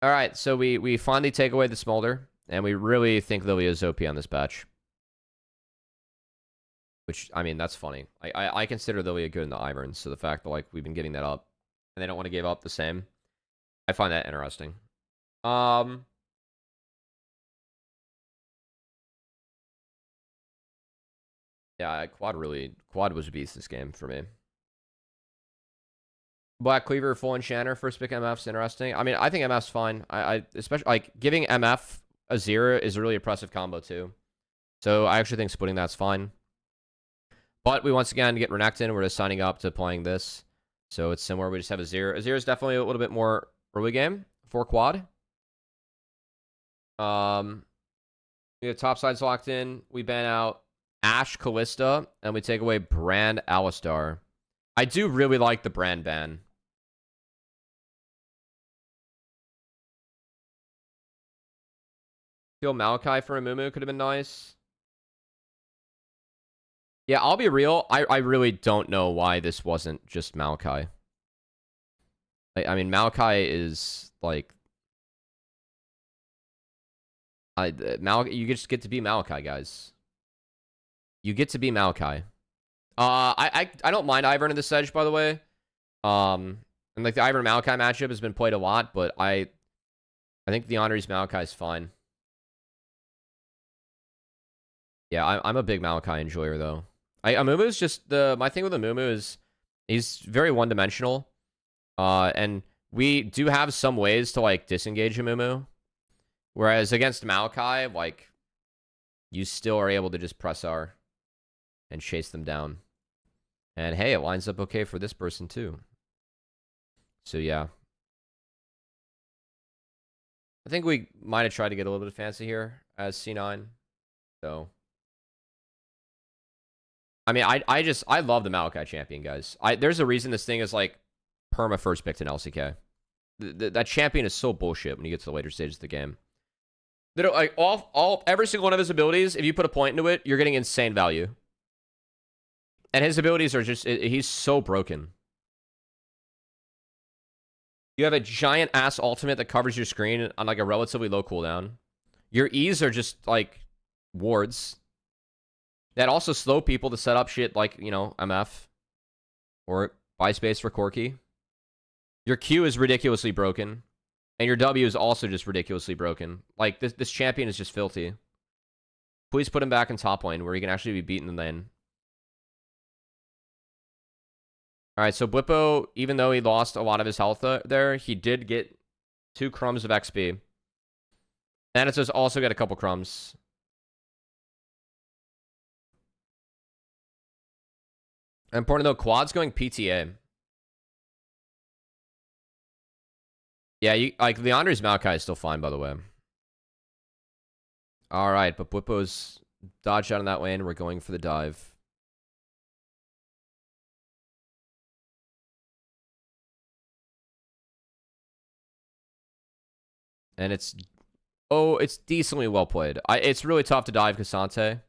Alright, so we finally take away the Smolder, and we really think Lilia is OP on this batch. Which, I mean, that's funny. I consider Lilia good in the Ivern, so the fact that, like, we've been giving that up, and they don't want to give up the same, I find that interesting. Yeah, Quad was a beast this game for me. Black Cleaver, full enchanter, first pick MF's interesting. I mean, I think MF's fine. I especially, like, giving MF a Zera is a really impressive combo, too. So I actually think splitting that's fine. But we once again get Renekton. We're just signing up to playing this. So it's similar. We just have a Zera. A Zera is definitely a little bit more early game for Quad. We have top sides locked in. We ban out Ashe Callista, and we take away Brand Alistar. I do really like the Brand ban. Feel Maokai for a Mumu could have been nice. Yeah, I'll be real. I really don't know why this wasn't just Maokai. I mean, Maokai is, like... you just get to be Maokai, guys. You get to be Maokai. I don't mind Ivern in this edge, by the way. And, like, the Ivern Maokai matchup has been played a lot, but I think the Honoree's Maokai is fine. Yeah, I'm a big Maokai enjoyer, though. Amumu's just my thing with Amumu is he's very one-dimensional. And we do have some ways to, like, disengage Amumu. Whereas against Maokai, like, you still are able to just press R and chase them down. And hey, it lines up okay for this person too. So yeah. I think we might have tried to get a little bit fancy here as C9. So I mean, I love the Maokai champion, guys. There's a reason this thing is, like, perma first picked in LCK. That champion is so bullshit when you get to the later stages of the game. Like, every single one of his abilities, if you put a point into it, you're getting insane value. And his abilities are just, he's so broken. You have a giant ass ultimate that covers your screen on, like, a relatively low cooldown. Your E's are just, like, wards that also slow people to set up shit like, you know, MF or buy space for Corki. Your Q is ridiculously broken. And your W is also just ridiculously broken. Like, this champion is just filthy. Please put him back in top lane where he can actually be beaten in the lane. Alright, so Blippo, even though he lost a lot of his health there, he did get 2 crumbs of XP. Thanatos also got a couple crumbs. Important though, Quad's going PTA. Yeah, like, Leandre's Maokai is still fine, by the way. Alright, but Blippo's dodged out in that lane. We're going for the dive. And it's... Oh, it's decently well played. It's really tough to dive Cassante.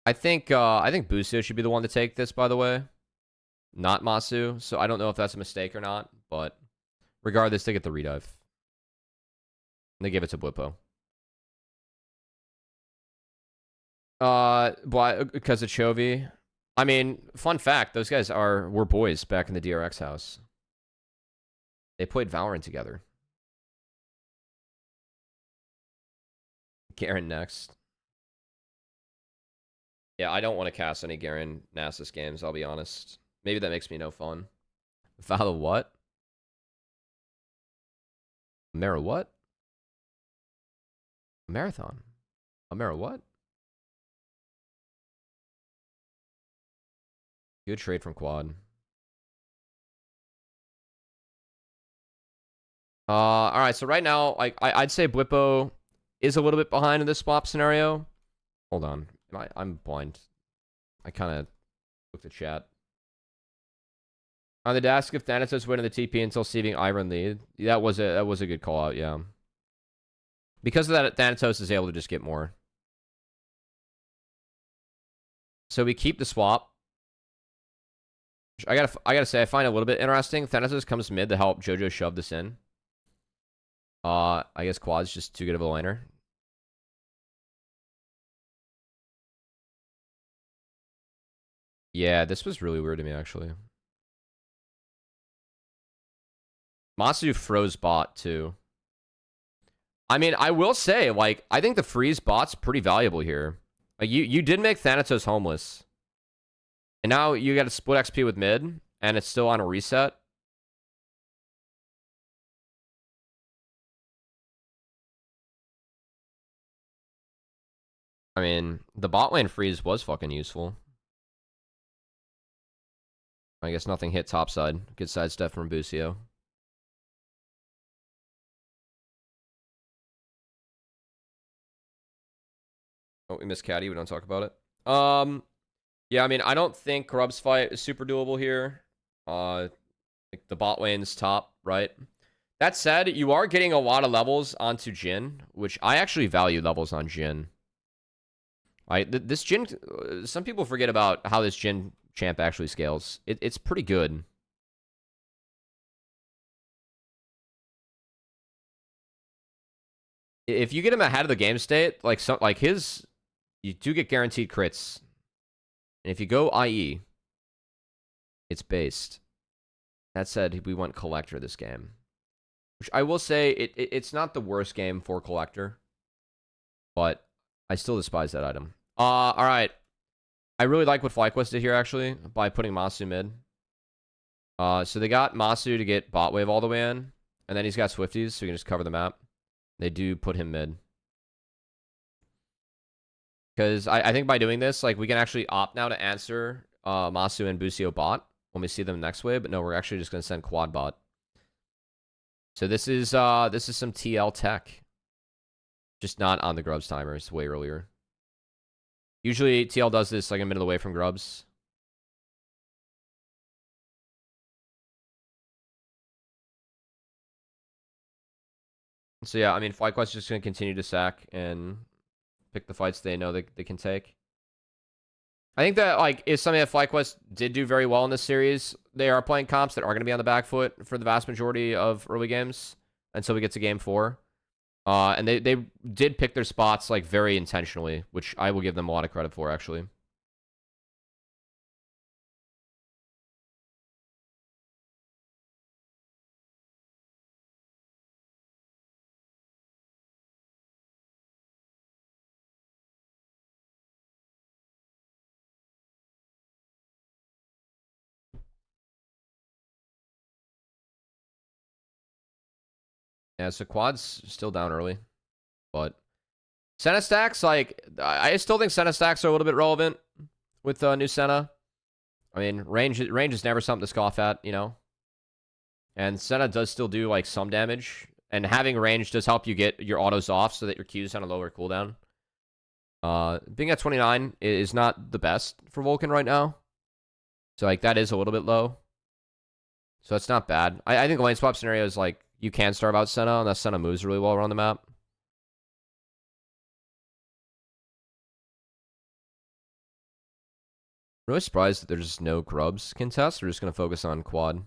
I think Busio should be the one to take this, by the way. Not Masu. So I don't know if that's a mistake or not, but regardless, they get the redive. They give it to Blippo. Because of Chovy. I mean, fun fact, those guys were boys back in the DRX house. They played Valorant together. Garen next. Yeah, I don't want to cast any Garen Nasus games, I'll be honest. Maybe that makes me no fun. Val what? Mara what? Marathon. A Mara what? Good trade from Quad. Alright, so right now, I'd say Blippo is a little bit behind in this swap scenario. Hold on. I'm blind. I kind of looked at chat. On the desk, if Thanatos winning the TP until saving Iron lead. That was a good call out, yeah. Because of that, Thanatos is able to just get more. So we keep the swap. I gotta say, I find it a little bit interesting. Thanatos comes mid to help Jojo shove this in. I guess Quad's just too good of a laner. Yeah, this was really weird to me, actually. Masu froze bot, too. I mean, I will say, like, I think the freeze bot's pretty valuable here. Like, you did make Thanatos homeless. And now you got to split XP with mid, and it's still on a reset. I mean, the bot lane freeze was fucking useful. I guess nothing hit topside. Good sidestep from Busio. Oh, we missed Caddy. We don't talk about it. Yeah, I mean, I don't think Grub's fight is super doable here. Like the bot lane's top, right? That said, you are getting a lot of levels onto Jhin, which I actually value levels on Jhin. This Jhin, some people forget about how this Jhin champ actually scales. It's pretty good. If you get him ahead of the game state, you do get guaranteed crits. And if you go IE, it's based. That said, we went Collector this game. Which I will say, it's not the worst game for Collector. But I still despise that item. Alright. I really like what FlyQuest did here, actually, by putting Masu mid. So they got Masu to get bot wave all the way in. And then he's got Swifties, so he can just cover the map. They do put him mid. Because I think by doing this, like, we can actually opt now to answer Masu and Busio bot when we see them next wave. But no, we're actually just going to send quad bot. So this is some TL tech. Just not on the Grubs timer. It's way earlier. Usually TL does this like a minute away from Grubs. So yeah, I mean, FlyQuest is just going to continue to sack and pick the fights they know they can take. I think that, like, is something that FlyQuest did do very well in this series. They are playing comps that are going to be on the back foot for the vast majority of early games until we get to game 4. And they did pick their spots, like, very intentionally, which I will give them a lot of credit for, actually. Yeah, so Quad's still down early. But Senna stacks, like, I still think Senna stacks are a little bit relevant with new Senna. I mean, range is never something to scoff at, you know? And Senna does still do, like, some damage. And having range does help you get your autos off so that your Q's on a lower cooldown. Being at 29 is not the best for Vulcan right now. So, like, that is a little bit low. So it's not bad. I think lane swap scenario is like you can starve out Senna, and that Senna moves really well around the map. Really surprised that there's no grubs contest. We're just gonna focus on quad.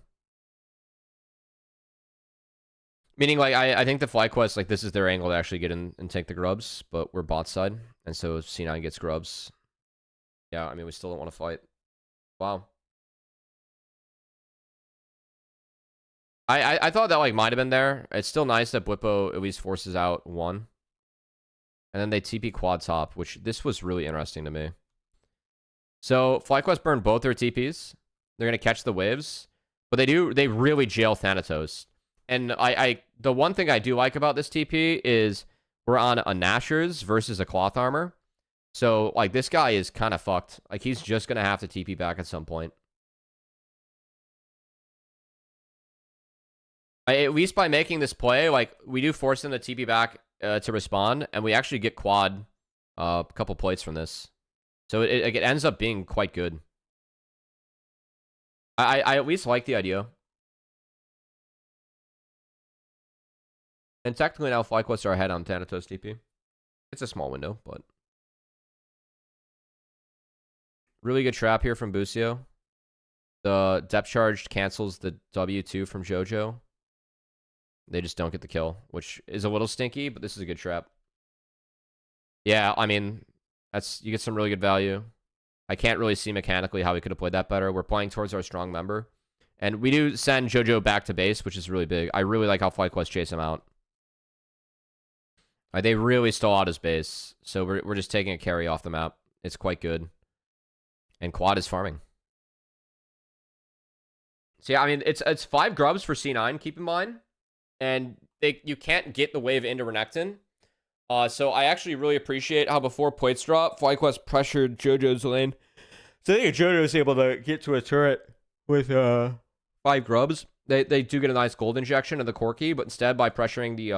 Meaning, like, I think the FlyQuest, like, this is their angle to actually get in and take the grubs, but we're bot side, and so if C9 gets grubs, yeah, I mean, we still don't want to fight. Wow. I thought that, like, might have been there. It's still nice that Blippo at least forces out one. And then they TP quad top, which this was really interesting to me. So, FlyQuest burned both their TPs. They're going to catch the waves. But they really jail Thanatos. And the one thing I do like about this TP is we're on a Nashor's versus a Cloth Armor. So, like, this guy is kind of fucked. Like, he's just going to have to TP back at some point. At least by making this play, like, we do force them to TP back to respond, and we actually get quad a couple plates from this. So it ends up being quite good. I at least like the idea. And technically now FlyQuests are ahead on Thanatos TP. It's a small window, but... Really good trap here from Busio. The depth charge cancels the W2 from JoJo. They just don't get the kill, which is a little stinky, but this is a good trap. Yeah, I mean, you get some really good value. I can't really see mechanically how we could have played that better. We're playing towards our strong member. And we do send JoJo back to base, which is really big. I really like how FlyQuest chase him out. They really stole out his base. So we're just taking a carry off the map. It's quite good. And quad is farming. So yeah, I mean, it's 5 grubs for C9, keep in mind. And you can't get the wave into Renekton. So I actually really appreciate how before plates drop, FlyQuest pressured JoJo's lane. So I think JoJo's able to get to a turret with 5 grubs. They do get a nice gold injection of the Corki, but instead by pressuring the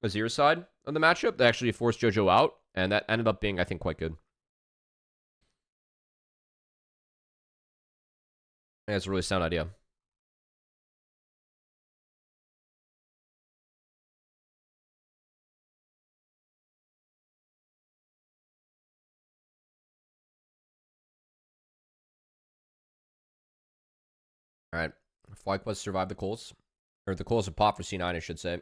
Azir side of the matchup, they actually forced JoJo out, and that ended up being, I think, quite good. I think it's a really sound idea. All right. FlyQuest survived the calls. Or the calls of pop for C9, I should say.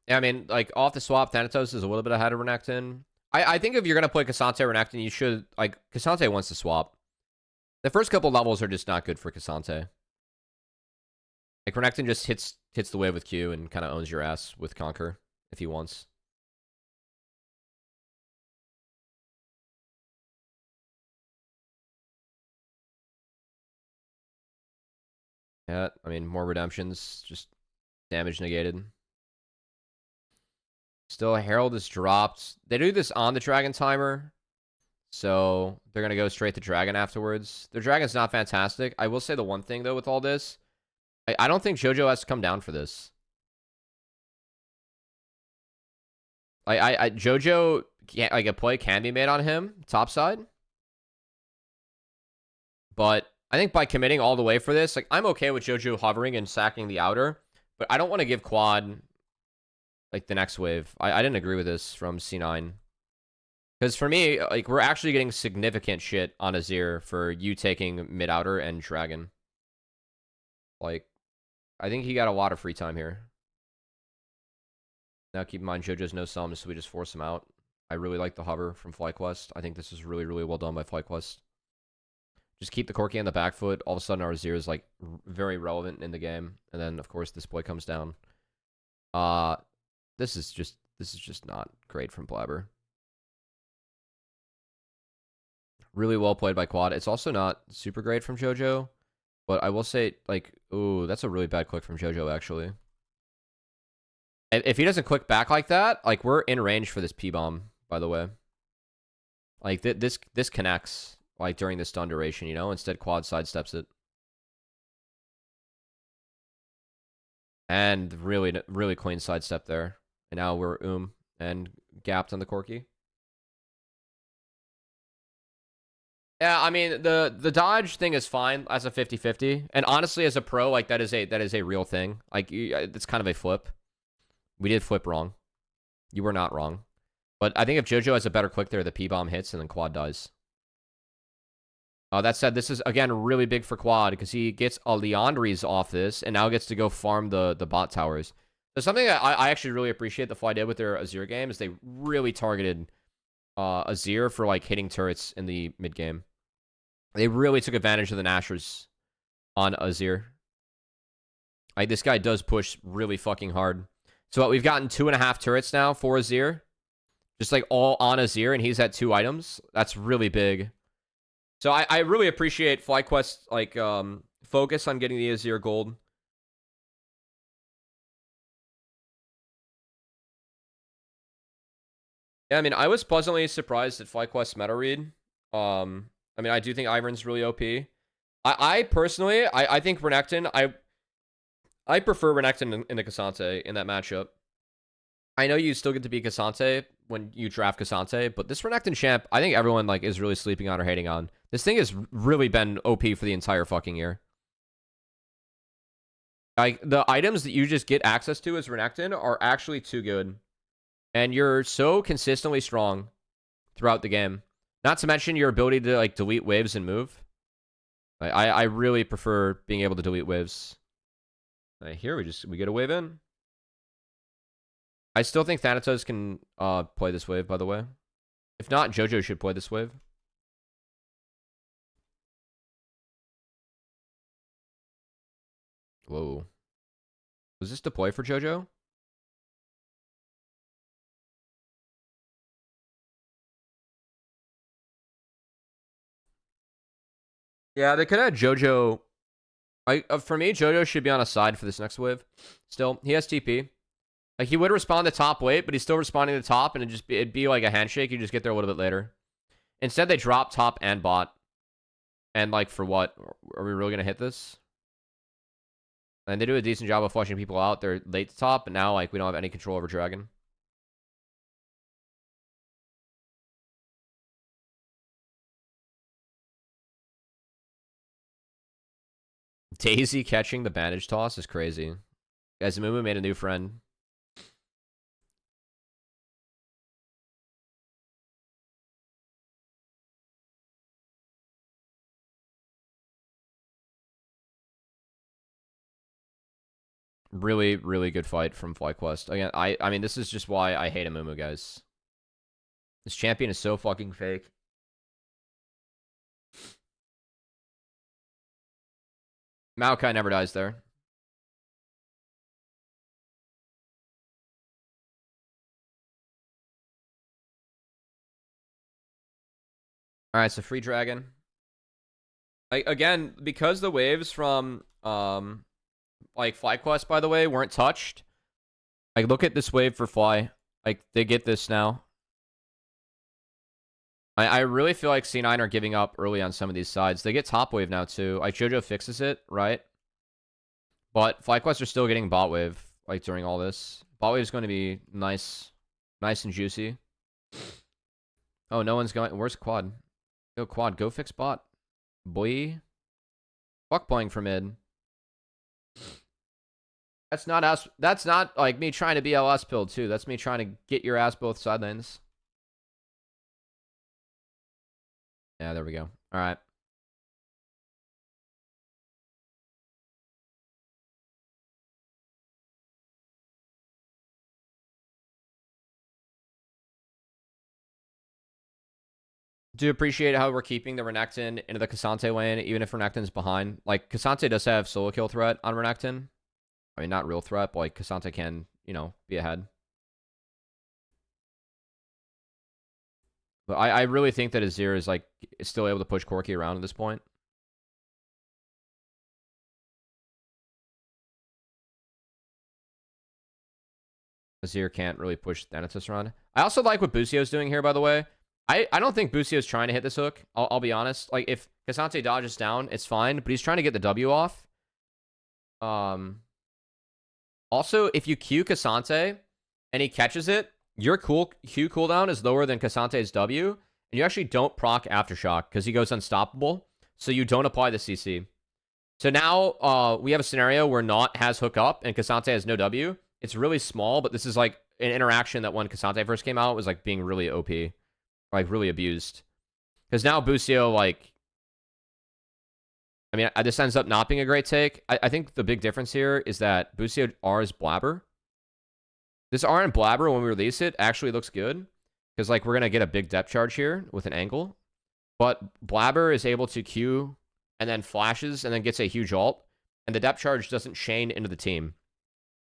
Yeah, I mean, like, off the swap, Thanatos is a little bit ahead of Renekton. I think if you're going to play Cassante Renekton, you should, like, Cassante wants to swap. The first couple levels are just not good for Cassante. Like, Renekton just hits the wave with Q and kind of owns your ass with Conquer if he wants. Yeah, I mean, more redemptions, just damage negated. Still, Herald is dropped. They do this on the Dragon timer, so they're going to go straight to Dragon afterwards. Their Dragon's not fantastic. I will say the one thing, though, with all this, I don't think JoJo has to come down for this. JoJo, like, a play can be made on him, top side. But I think by committing all the way for this, like, I'm okay with JoJo hovering and sacking the outer, but I don't want to give quad, like, the next wave. I didn't agree with this from C9. Because for me, like, we're actually getting significant shit on Azir for you taking mid-outer and Dragon. Like, I think he got a lot of free time here. Now, keep in mind, JoJo's no sums, so we just force him out. I really like the hover from FlyQuest. I think this is really, really well done by FlyQuest. Just keep the Corki on the back foot. All of a sudden, our Azir is, like, very relevant in the game. And then, of course, this boy comes down. This is just not great from Blabber. Really well played by Quad. It's also not super great from JoJo. But I will say, like, ooh, that's a really bad click from JoJo, actually. If he doesn't click back like that, like, we're in range for this P-bomb, by the way. Like, this connects, like, during the stun duration, you know? Instead, Quad sidesteps it. And really, really clean sidestep there. And now we're and gapped on the Corki. Yeah, I mean the dodge thing is fine as a 50-50. And honestly, as a pro, like that is a real thing. Like it's kind of a flip. We did flip wrong. You were not wrong. But I think if JoJo has a better click there, the P-bomb hits and then quad dies. That said, this is, again, really big for quad because he gets a Leandries off this and now gets to go farm the bot towers. So something that I actually really appreciate the Fly did with their Azir game is they really targeted Azir for like hitting turrets in the mid game. They really took advantage of the Nashers on Azir. Like, this guy does push really fucking hard. So we've gotten 2.5 turrets now for Azir. Just like all on Azir, and he's at 2 items. That's really big. So I really appreciate FlyQuest's like focus on getting the Azir gold. Yeah, I mean, I was pleasantly surprised at FlyQuest's meta read. I mean, I do think Ivern's really OP. I personally, I think Renekton, I prefer Renekton in the Cassante in that matchup. I know you still get to be Cassante when you draft Cassante, but this Renekton champ, I think everyone like is really sleeping on or hating on. This thing has really been OP for the entire fucking year. Like, the items that you just get access to as Renekton are actually too good. And you're so consistently strong throughout the game. Not to mention your ability to like delete waves and move. I really prefer being able to delete waves. Here we get a wave in. I still think Thanatos can play this wave, by the way. If not, JoJo should play this wave. Whoa. Was this deploy for JoJo? Yeah, they could have JoJo. For me, JoJo should be on a side for this next wave. Still, he has TP. Like, he would respond to top late, but he's still responding to top, and it'd be like a handshake. You just get there a little bit later. Instead, they drop top and bot. And, like, for what? Are we really going to hit this? And they do a decent job of flushing people out. They're late to top, and now, like, we don't have any control over Dragon. Daisy catching the bandage toss is crazy. Guys, Mumu made a new friend. Really, really good fight from FlyQuest. Again, I mean, this is just why I hate Mumu, guys. This champion is so fucking fake. Maokai never dies there. Alright, so free dragon. Again, because the waves from like FlyQuest, by the way, weren't touched. Like, look at this wave for Fly. Like, they get this now. I really feel like C9 are giving up early on some of these sides. They get top wave now, too. Like, JoJo fixes it, right? But FlyQuest are still getting bot wave, like, during all this. Bot wave is going to be nice and juicy. Oh, no one's going... Where's Quad? Yo, Quad, go fix bot. Boy. Fuck playing for mid. That's not us. That's not, like, me trying to be LS build, too. That's me trying to get your ass both side lanes. Yeah, there we go. All right. Do appreciate how we're keeping the Renekton into the Cassante lane, even if Renekton's behind. Like, Cassante does have solo kill threat on Renekton. I mean, not real threat, but, like, Cassante can, you know, be ahead. But I really think that Azir is, like, still able to push Corki around at this point. Azir can't really push Thanatos around. I also like what Busio's doing here, by the way. I don't think Busio's trying to hit this hook. I'll be honest. Like, if Cassante dodges down, it's fine. But he's trying to get the W off. Also, if you Q Cassante and he catches it, your Q cooldown is lower than Cassante's W, and you actually don't proc Aftershock because he goes unstoppable, so you don't apply the CC. So now we have a scenario where Not has hook up and Cassante has no W. It's really small, but this is like an interaction that when Cassante first came out was like being really OP, like really abused. Because now Busio, like, I mean, this ends up not being a great take. I think the big difference here is that Busio R's Blabber. This R and Blabber, when we release it, actually looks good. Because, like, we're going to get a big depth charge here with an angle. But Blabber is able to Q and then flashes and then gets a huge ult. And the depth charge doesn't chain into the team.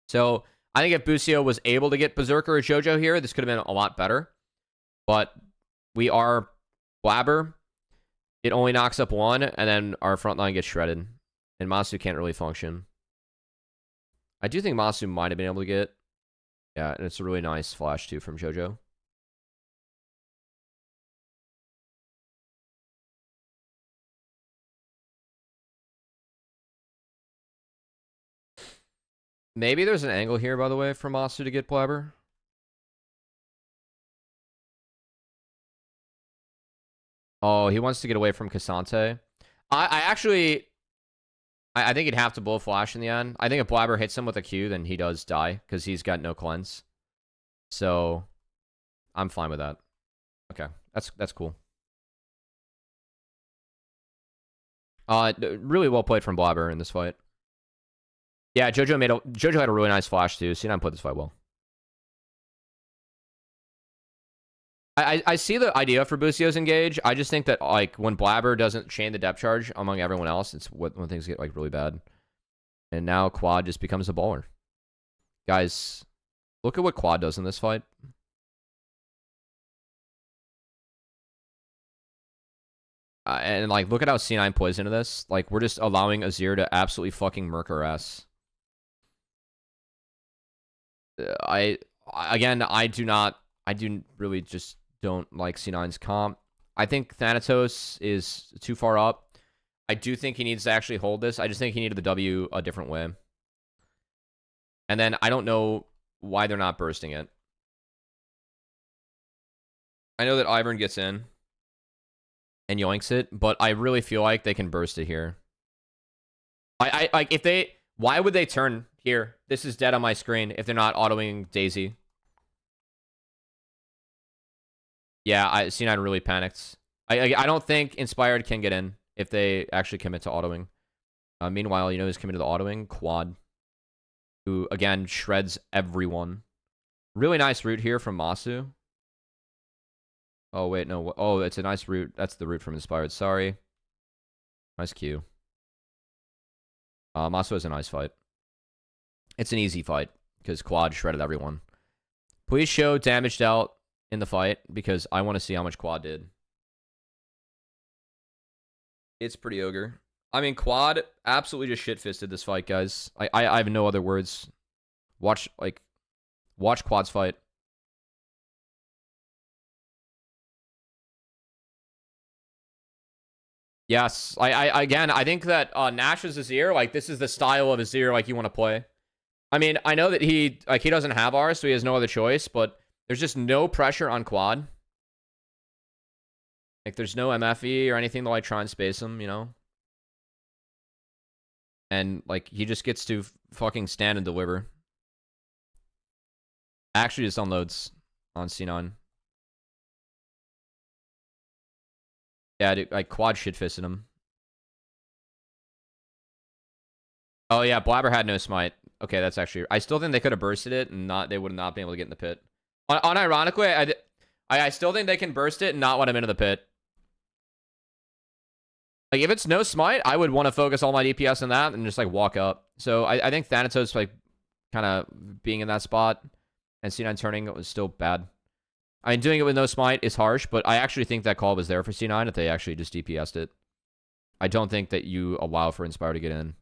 So, I think if Busio was able to get Berserker or Jojo here, this could have been a lot better. But we are Blabber. It only knocks up one, and then our front line gets shredded. And Masu can't really function. I do think Masu might have been able to get... Yeah, and it's a really nice flash, too, from Jojo. Maybe there's an angle here, by the way, for Masu to get Blabber. Oh, he wants to get away from Cassante. I think he'd have to blow flash in the end. I think if Blabber hits him with a Q, then he does die, because he's got no cleanse. So, I'm fine with that. Okay, that's cool. Really well played from Blabber in this fight. Yeah, Jojo had a really nice flash too. C9 played this fight well. I see the idea for Busio's engage. I just think that like when Blabber doesn't chain the depth charge among everyone else, it's when things get like really bad. And now Quad just becomes a baller. Guys, look at what Quad does in this fight. And like look at how C9 plays into this. Like we're just allowing Azir to absolutely fucking murk our ass. I do really just don't like C9's comp. I think Thanatos is too far up. I do think he needs to actually hold this. I just think he needed the W a different way. And then I don't know why they're not bursting it. I know that Ivern gets in and yoinks it, but I really feel like they can burst it here. I like if they... Why would they turn here? This is dead on my screen if they're not autoing Daisy. Yeah, C9 really panicked. I don't think Inspired can get in if they actually commit to autoing. Meanwhile, you know who's committed to autoing? Quad. Who, again, shreds everyone. Really nice route here from Masu. Oh, wait, no. Oh, it's a nice route. That's the route from Inspired. Sorry. Nice Q. Masu has a nice fight. It's an easy fight because Quad shredded everyone. Please show damage dealt in the fight because I want to see how much Quad did. It's pretty ogre. I mean, Quad absolutely just shit-fisted this fight, guys. I have no other words. Watch Quad's fight. Yes, again, I think that Nash's Azir, like, this is the style of Azir, like, you want to play. I mean, I know that he doesn't have ours, so he has no other choice, but there's just no pressure on Quad. Like, there's no MFE or anything to, like, try and space him, you know? And, like, he just gets to fucking stand and deliver. Actually just unloads on C9. Yeah, dude, like, Quad shit-fisted him. Oh, yeah, Blabber had no smite. Okay, that's actually... I still think they could have bursted it, and they would not been able to get in the pit. Unironically, I still think they can burst it and not let him into the pit. Like, if it's no smite, I would want to focus all my DPS on that and just, like, walk up. So, I think Thanatos, like, kind of being in that spot and C9 turning was still bad. I mean, doing it with no smite is harsh, but I actually think that call was there for C9 if they actually just DPS'd it. I don't think that you allow for Inspire to get in.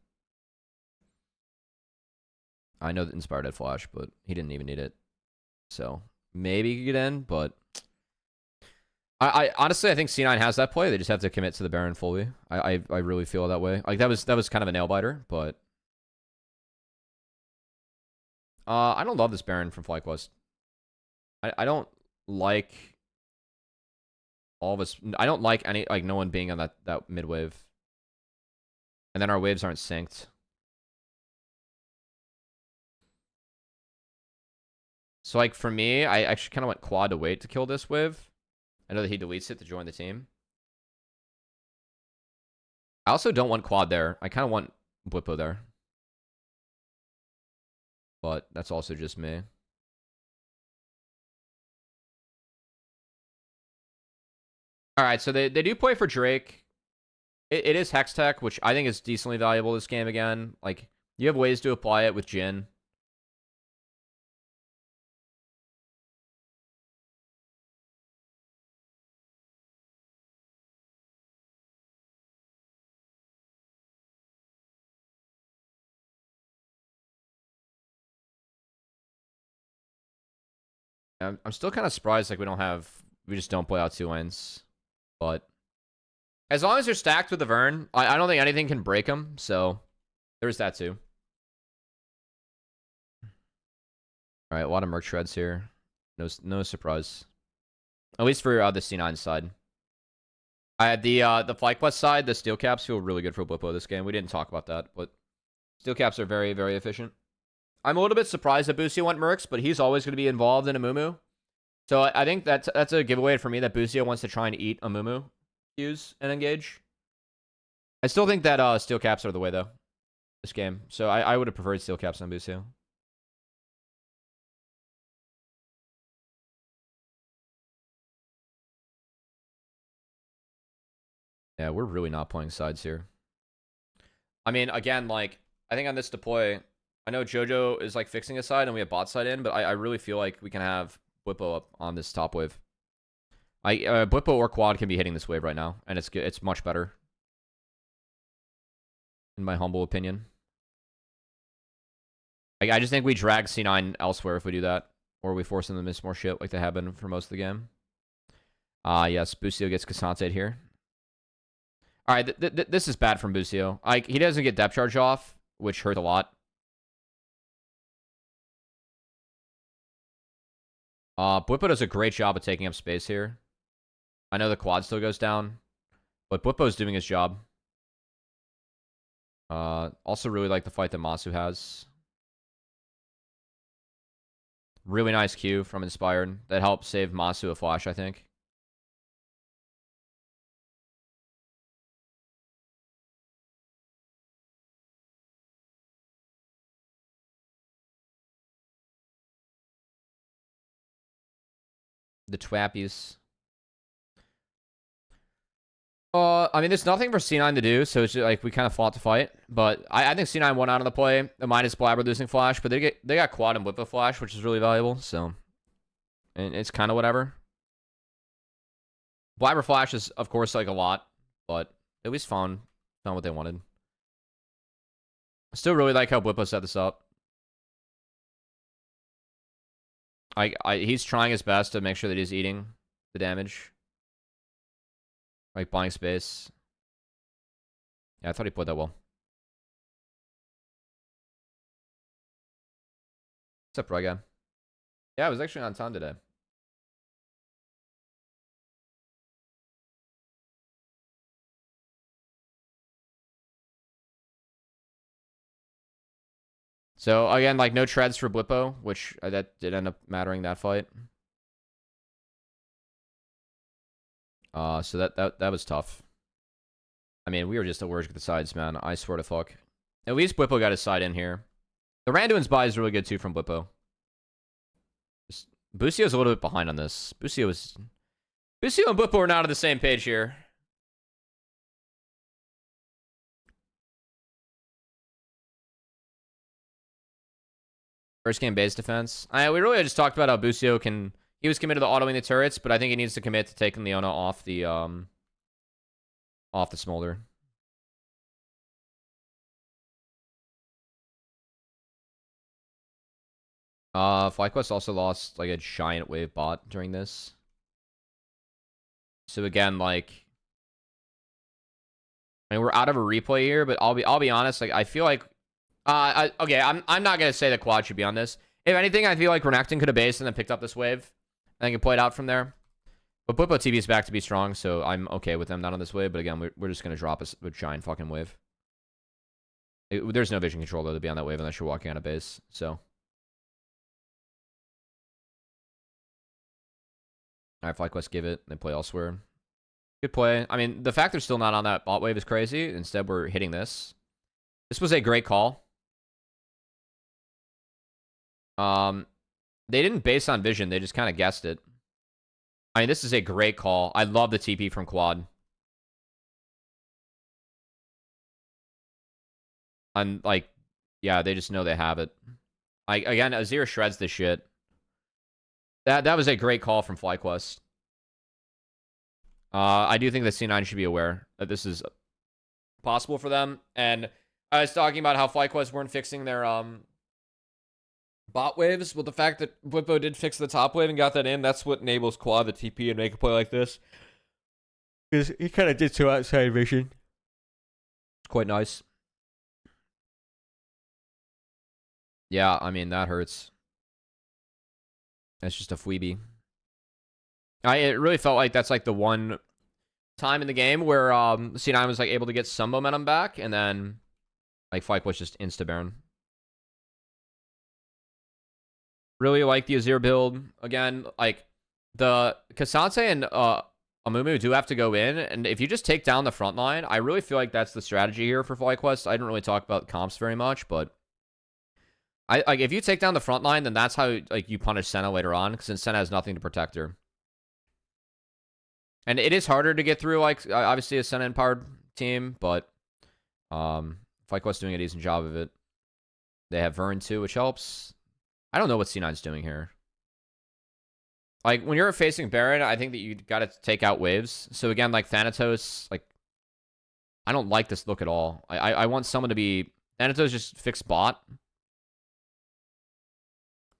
I know that Inspired had flash, but he didn't even need it. So, maybe he could get in, but... I honestly, I think C9 has that play. They just have to commit to the Baron fully. I really feel that way. Like, that was kind of a nail-biter, but... I don't love this Baron from FlyQuest. I don't like all of us. I don't like any, like, no one being on that mid wave. And then our waves aren't synced. So, like, for me, I actually kind of went quad to wait to kill this wave. I know that he deletes it to join the team. I also don't want quad there. I kind of want Bwipo there. But that's also just me. Alright, so they do play for Drake. It is Hex Tech, which I think is decently valuable this game again. Like, you have ways to apply it with Jhin. I'm still kind of surprised, like, we just don't play out 2 lanes. But as long as they're stacked with the Vern, I don't think anything can break them. So there's that too. All right, a lot of Merc shreds here. No surprise. At least for the C9 side. The FlyQuest side, the steel caps feel really good for Bwipo this game. We didn't talk about that, but steel caps are very, very efficient. I'm a little bit surprised that Busio went Mercs, but he's always going to be involved in a Mumu. So I think that's a giveaway for me that Busio wants to try and eat a Mumu, use and engage. I still think that steel caps are the way though, this game. So I would have preferred steel caps on Busio. Yeah, we're really not playing sides here. I mean, again, like, I think on this deploy, I know Jojo is, like, fixing a side and we have bot side in, but I really feel like we can have Bwipo up on this top wave. Bwipo or quad can be hitting this wave right now, and it's good. It's much better, in my humble opinion. I just think we drag C9 elsewhere if we do that, or we force them to miss more shit like they have been for most of the game. Yes, Busio gets Cassante here. All right, this is bad from Busio. He doesn't get depth charge off, which hurt a lot. Bwipo does a great job of taking up space here. I know the quad still goes down, but Bwipo's doing his job. Also really like the fight that Masu has. Really nice Q from Inspired that helped save Masu a flash, I think. The Twappies. I mean, there's nothing for C9 to do, so it's just, like, we kind of fought to fight. But I think C9 won out on the play. Minus Blabber losing flash, but they got quad and Bwipo flash, which is really valuable. So, and it's kind of whatever. Blabber flash is, of course, like, a lot, but at least found what they wanted. I still really like how Bwipo set this up. He's trying his best to make sure that he's eating the damage. Like, buying space. Yeah, I thought he played that well. What's up, Rega? Yeah, I was actually on time today. So, again, like, no treads for Bwipo, which that did end up mattering that fight. So that was tough. I mean, we were just allergic to the sides, man. I swear to fuck. At least Bwipo got his side in here. The Randuin's buy is really good, too, from Bwipo. Busio's a little bit behind on this. Busio and Bwipo are not on the same page here. First game base defense. We really just talked about how Busio can... He was committed to autoing the turrets, but I think he needs to commit to taking Leona off the smolder. FlyQuest also lost like a giant wave bot during this. So again, like, I mean, we're out of a replay here, but I'll be honest. Like, I feel like, okay, I'm not gonna say that quad should be on this. If anything, I feel like Renekton could have based and then picked up this wave. I think it played out from there. But Blippo TV is back to be strong, so I'm okay with them not on this wave. But again, we're just going to drop a giant fucking wave. There's no vision control, though, to be on that wave unless you're walking on a base. So. Alright, FlyQuest give it. They play elsewhere. Good play. I mean, the fact they're still not on that bot wave is crazy. Instead, we're hitting this. This was a great call. They didn't base on vision. They just kind of guessed it. I mean, this is a great call. I love the TP from Quad. I'm like, yeah, they just know they have it. Again, Azir shreds this shit. That was a great call from FlyQuest. I do think that C9 should be aware that this is possible for them. And I was talking about how FlyQuest weren't fixing their bot waves. Well, the fact that Blippo did fix the top wave and got that in, that's what enables Quad the TP and make a play like this. Because he kind of did so outside vision. It's quite nice. Yeah, I mean, that hurts. That's just a Fweeby. It really felt like that's like the one time in the game where C9 was like able to get some momentum back, and then like FlyQuest just insta-baron. Really like the Azir build. Again, like the Cassante and Amumu do have to go in, and if you just take down the front line, I really feel like that's the strategy here for FlyQuest. I didn't really talk about comps very much, but like if you take down the front line, then that's how like you punish Senna later on, because Senna has nothing to protect her. And it is harder to get through, like obviously a Senna empowered team, but FlyQuest doing a decent job of it. They have Vern too, which helps. I don't know what C9's doing here. Like when you're facing Baron, I think that you got to take out waves. So again, like Thanatos, like I don't like this look at all. I want someone to be Thanatos just fix bot.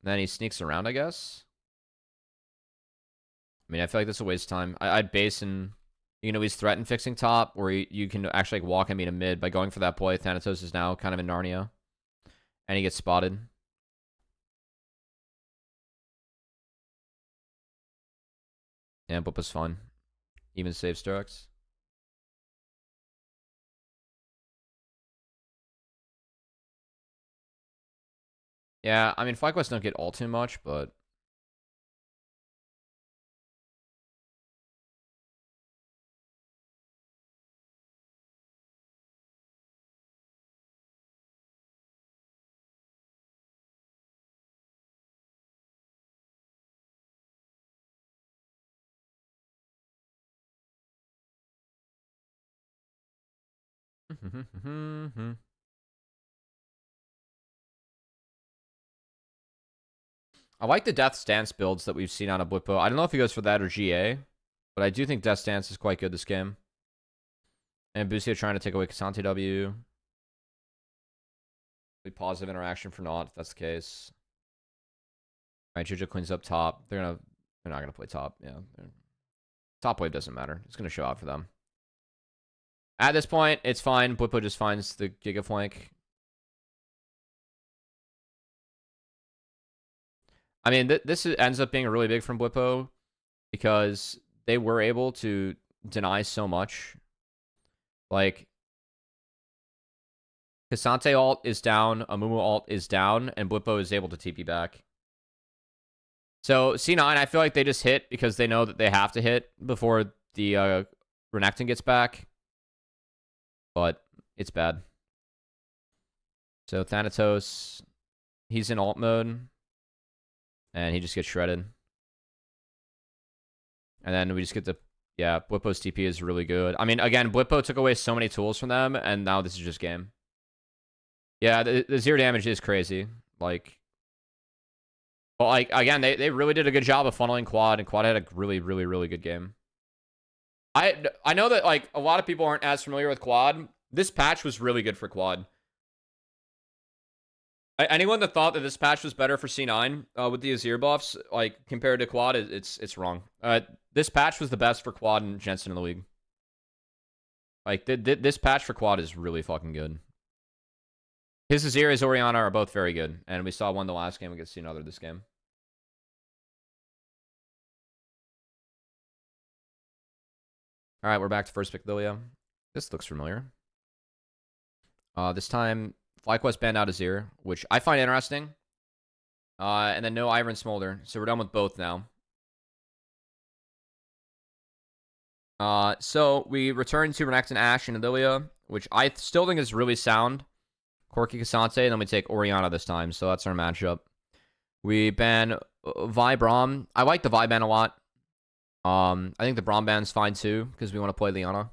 Then he sneaks around, I guess. I mean, I feel like this is a waste of time. I'd base and, you know, he's threatened fixing top, or you can actually like, walk him into mid by going for that play. Thanatos is now kind of in Narnia. And he gets spotted. Yeah, Blippo's fun. Even save Sturx. Yeah, I mean, FlyQuest don't get all too much, but... I like the Death Stance builds that we've seen on a Blippo. I don't know if he goes for that or GA, but I do think Death Stance is quite good this game. And Busio trying to take away Cassante W. Positive interaction for not, if that's the case. Alright, Jojo cleans up top. They're not gonna play top. Yeah. Top wave doesn't matter. It's gonna show out for them. At this point, it's fine. Blippo just finds the Giga flank. I mean, this ends up being really big from Blippo because they were able to deny so much. Like, Cassante ult is down, Amumu ult is down, and Blippo is able to TP back. So, C9, I feel like they just hit because they know that they have to hit before the Renekton gets back. But it's bad. So, Thanatos, he's in ult mode. And he just gets shredded. And then we just get the... Yeah, Blippo's TP is really good. I mean, again, Blippo took away so many tools from them, and now this is just game. Yeah, the zero damage is crazy. Like... But, like, again, they really did a good job of funneling Quad, and Quad had a really, really, really good game. I know that, like, a lot of people aren't as familiar with Quad. This patch was really good for Quad. Anyone that thought that this patch was better for C9 with the Azir buffs, like, compared to Quad, it's wrong. This patch was the best for Quad and Jensen in the league. Like, this patch for Quad is really fucking good. His Azir, his Orianna are both very good. And we saw one the last game. We get to see another this game. All right, we're back to first pick Lilia. This looks familiar. This time, FlyQuest banned out Azir, which I find interesting. And then no Iron Smolder. So we're done with both now. So we return to Renekton, Ashe, and Lilia, which I still think is really sound. Corki Cassante, and then we take Orianna this time. So that's our matchup. We ban Vi Braum. I like the Vi ban a lot. I think the Braum ban's fine too, because we want to play Liana.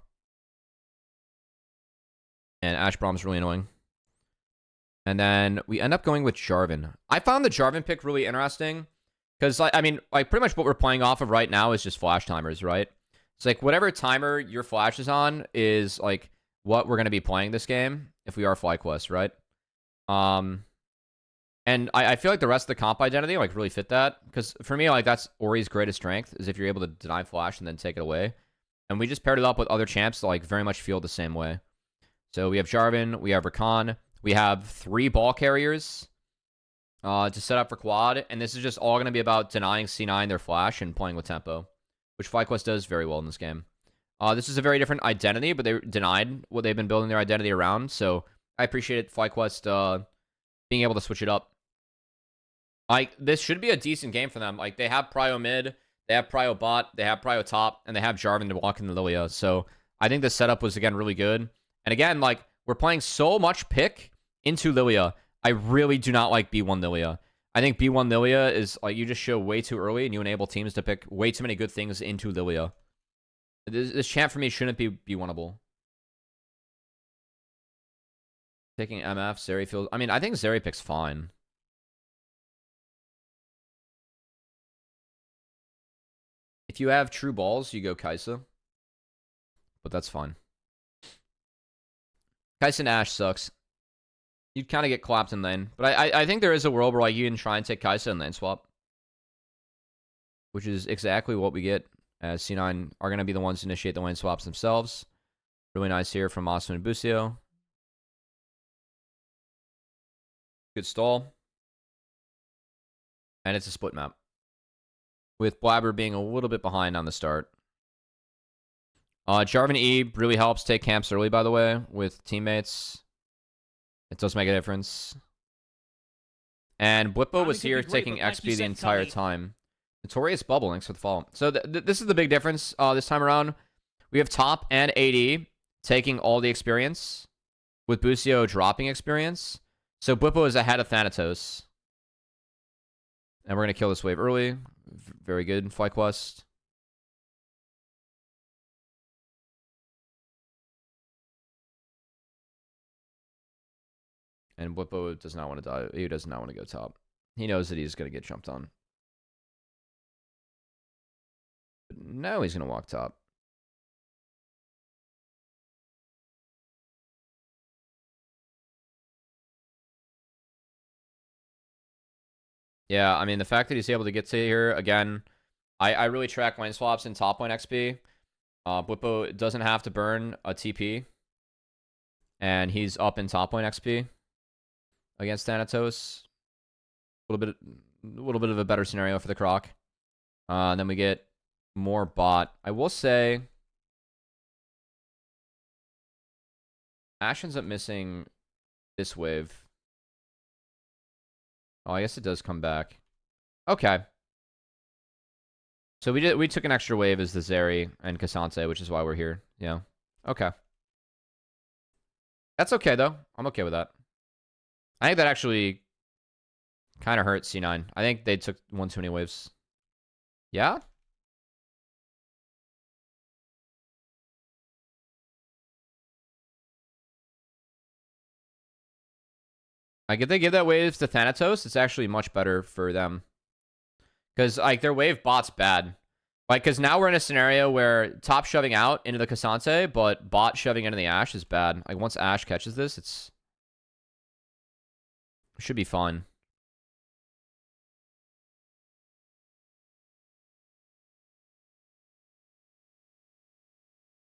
And Ashe Braum's really annoying. And then we end up going with Jarvan. I found the Jarvan pick really interesting. Because, I mean, pretty much what we're playing off of right now is just flash timers, right? It's like, whatever timer your flash is on is, like, what we're going to be playing this game if we are FlyQuest, right? And I feel like the rest of the comp identity, like, really fit that. Because, for me, like, that's Ori's greatest strength, is if you're able to deny flash and then take it away. And we just paired it up with other champs that, like, very much feel the same way. So we have Jarvan, we have Rakan, we have 3 ball carriers to set up for quad, and this is just all going to be about denying C9 their flash and playing with tempo, which FlyQuest does very well in this game. This is a very different identity, but they denied what they've been building their identity around, so I appreciate FlyQuest being able to switch it up. Like, this should be a decent game for them. Like, they have Prio mid, they have Prio bot, they have Prio top, and they have Jarvan to walk in the Lilia, so I think the setup was, again, really good. And again, like, we're playing so much pick into Lilia. I really do not like B1 Lilia. I think B1 Lilia is, like, you just show way too early and you enable teams to pick way too many good things into Lilia. This champ for me shouldn't be B1able. Taking MF, Zeri feels... I mean, I think Zeri picks fine. If you have true balls, you go Kai'Sa. But that's fine. Kai'Sa and Ashe sucks. You'd kind of get clapped in lane. But I think there is a world where, like, you can try and take Kai'Sa in lane swap. Which is exactly what we get, as C9 are going to be the ones to initiate the lane swaps themselves. Really nice here from Masu and Busio. Good stall. And it's a split map. With Blabber being a little bit behind on the start. Jarvan E really helps take camps early, by the way, with teammates. It does make a difference. And Blippo was here taking XP the entire time. Notorious Bubble, thanks for the follow. So this is the big difference this time around. We have top and AD taking all the experience, with Busio dropping experience. So Blippo is ahead of Thanatos. And we're going to kill this wave early. Very good, FlyQuest. And Blippo does not want to die. He does not want to go top. He knows that he's going to get jumped on. But now he's going to walk top. Yeah, I mean, the fact that he's able to get to here, again, I really track lane swaps in top lane XP. Blippo doesn't have to burn a TP. And he's up in top lane XP against Thanatos. A little bit of a better scenario for the Croc. And then we get more bot. I will say, Ashe ends up missing this wave. Oh, I guess it does come back. Okay. So we took an extra wave as the Zeri and Cassante, which is why we're here. Yeah. Okay. That's okay, though. I'm okay with that. I think that actually kind of hurt C9. I think they took one too many waves. Yeah? Like, if they give that wave to Thanatos, it's actually much better for them. Because, like, their wave bot's bad. Like, because now we're in a scenario where top shoving out into the Cassante, but bot shoving into the Ashe is bad. Like, once Ashe catches this, it should be fun.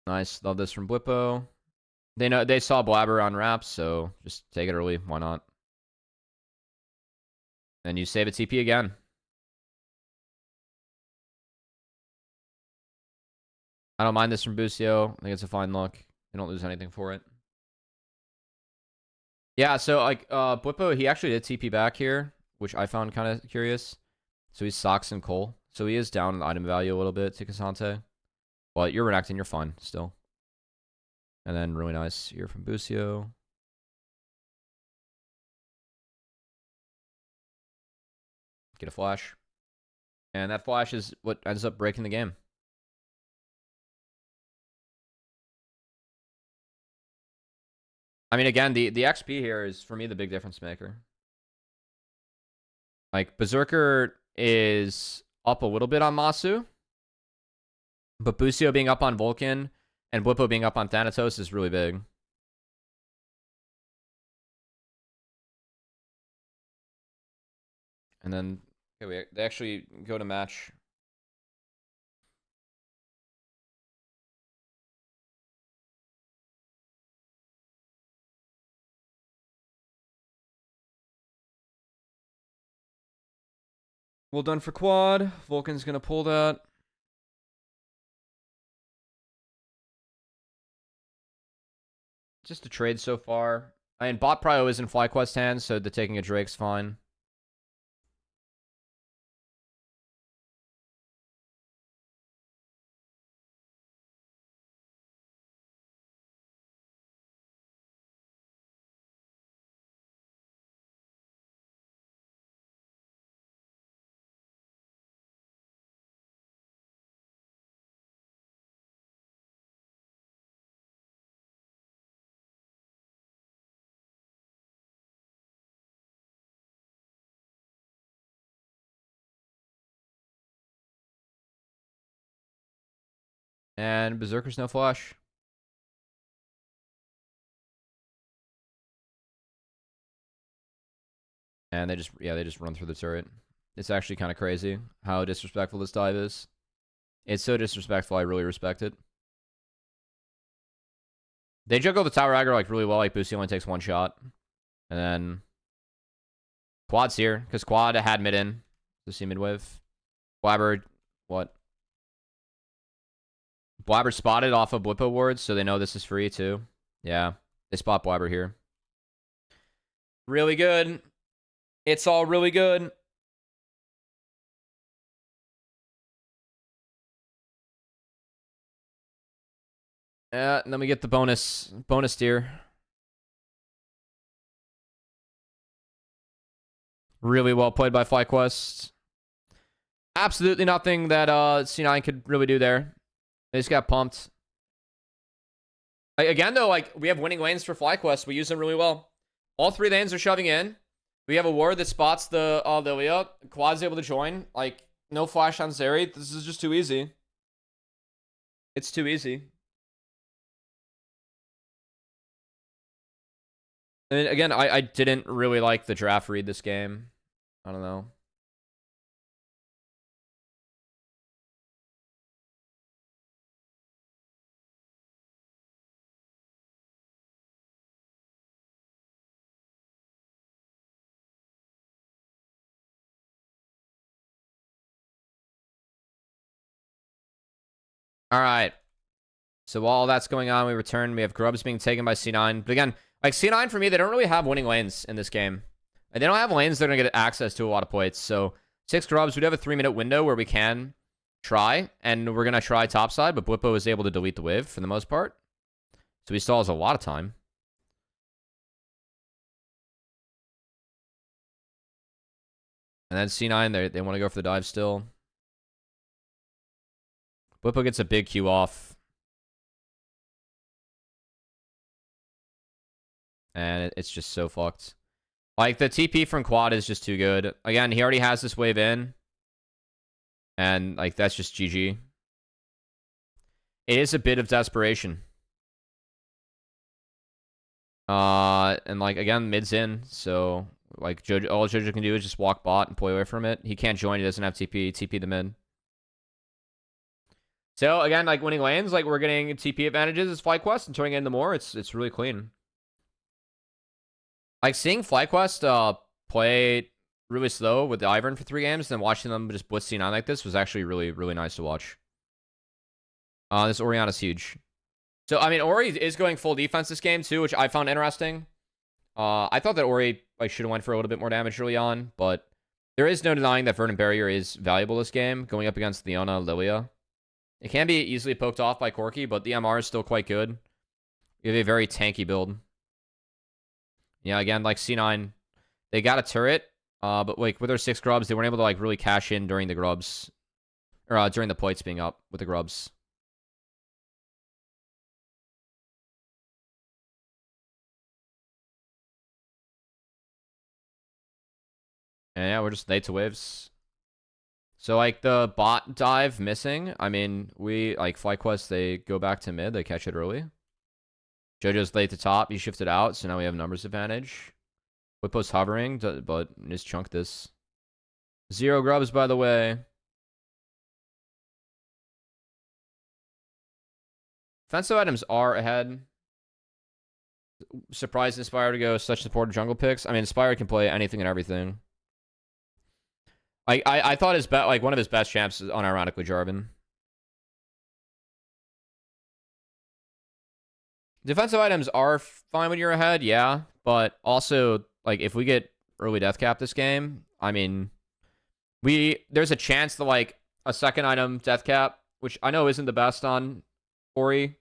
Nice. Love this from Blippo. They know they saw Blabber on wraps, so just take it early. Why not? And you save a TP again. I don't mind this from Busio. I think it's a fine look. They don't lose anything for it. Yeah, so like Blippo, he actually did TP back here, which I found kind of curious. So he's Sox and Cole. So he is down in item value a little bit to Kasante. But you're reacting, you're fine still. And then really nice here from Busio. Get a flash. And that flash is what ends up breaking the game. I mean, again, the XP here is, for me, the big difference maker. Like, Berserker is up a little bit on Masu. But Busio being up on Vulcan and Blippo being up on Thanatos is really big. And then okay, they actually go to match. Well done for quad. Vulcan's going to pull that. Just a trade so far. I mean, bot prio is in FlyQuest hands, so the taking a Drake's fine. And Berserker's no flash. And they just run through the turret. It's actually kind of crazy how disrespectful this dive is. It's so disrespectful, I really respect it. They juggle the tower aggro like really well, like Boosie only takes one shot. And then Quad's here, because Quad had mid in. To see mid wave. Blabber, what? Blabber spotted off of Blippo wards, so they know this is free too. Yeah, they spot Blabber here. Really good. It's all really good. And then we get the bonus tier. Really well played by FlyQuest. Absolutely nothing that C9 could really do there. They just got pumped. Again, though, like, we have winning lanes for FlyQuest. We use them really well. All three lanes are shoving in. We have a ward that spots the Lilia. Quad's able to join. Like, no flash on Zeri. This is just too easy. It's too easy. And again, I didn't really like the draft read this game. I don't know. All right. So while that's going on, we return. We have Grubs being taken by C9. But again, like C9 for me, they don't really have winning lanes in this game. They don't have lanes that are going to get access to a lot of points. So 6 Grubs, we do have a 3-minute window where we can try. And we're going to try topside, but Blippo is able to delete the wave for the most part. So he still has a lot of time. And then C9, they want to go for the dive still. Blippo gets a big Q off. And it's just so fucked. Like, the TP from Quad is just too good. Again, he already has this wave in. And, like, that's just GG. It is a bit of desperation. And, like, again, mid's in. So, like, all Jojo can do is just walk bot and play away from it. He can't join. He doesn't have TP. TP the mid. So again, like winning lanes, like we're getting TP advantages as FlyQuest and turning it into more. It's really clean. Like seeing FlyQuest play really slow with the Ivern for 3 games, and then watching them just blitz C9 like this was actually really nice to watch. This Orianna's huge. So I mean, Ori is going full defense this game too, which I found interesting. I thought that Ori like should have went for a little bit more damage early on, but there is no denying that Verdant Barrier is valuable this game, going up against Leona, Lilia. It can be easily poked off by Corki, but the MR is still quite good. You have a very tanky build. Yeah, again, like C9, they got a turret, but like with their 6 grubs, they weren't able to like really cash in during the grubs, or during the plates being up with the grubs. And yeah, we're just late to waves. So like the bot dive missing, I mean, we like FlyQuest, they go back to mid, they catch it early. Jojo's late to top, he shifted out, so now we have numbers advantage. Whippo's hovering, but just chunk this. 0 grubs, by the way. Defensive items are ahead. Surprised Inspire to go such supportive jungle picks. I mean, Inspire can play anything and everything. I thought his like one of his best champs is unironically Jarvan. Defensive items are fine when you're ahead, yeah, but also like if we get early death cap this game, I mean, there's a chance that like a second item death cap, which I know isn't the best on Ori.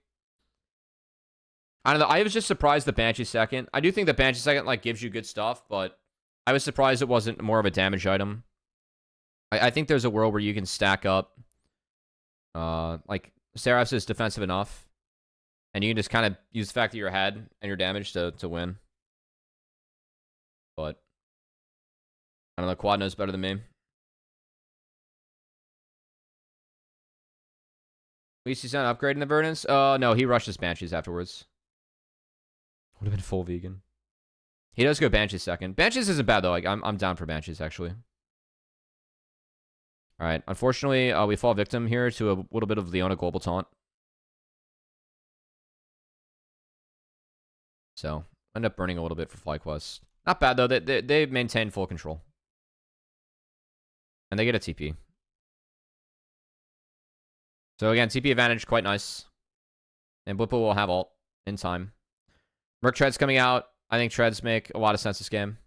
I don't know. I was just surprised the Banshee second. I do think the Banshee second like gives you good stuff, but I was surprised it wasn't more of a damage item. I think there's a world where you can stack up. Like Seraph's is defensive enough, and you can just kind of use the fact that you're ahead and your damage to win. But I don't know. Quad knows better than me. We see sound upgrading the Verdants. No, he rushes Banshees afterwards. Would have been full vegan. He does go Banshees second. Banshees isn't bad though. Like I'm down for Banshees actually. All right. Unfortunately, we fall victim here to a little bit of Leona global taunt. So end up burning a little bit for FlyQuest. Not bad though. They maintain full control, and they get a TP. So again, TP advantage quite nice, and Blippo will have ult in time. Merc Treads coming out. I think Treads make a lot of sense this game.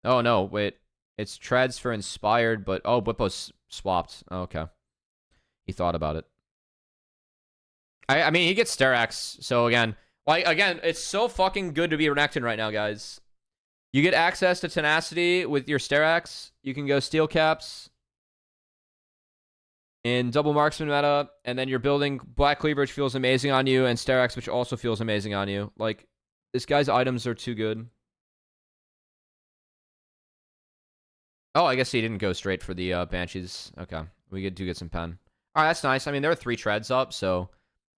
Oh no, wait. It's Treads for Inspired, but oh, Blippo's swapped. Oh, okay. He thought about it. I mean, he gets Sterax, so again, it's so fucking good to be Renekton right now, guys. You get access to Tenacity with your Sterax. You can go Steel Caps in double marksman meta, and then you're building Black Cleaver, which feels amazing on you, and Sterax, which also feels amazing on you. Like, this guy's items are too good. Oh, I guess he didn't go straight for the Banshees. Okay, we do get some pen. All right, that's nice. I mean, there are 3 treads up, so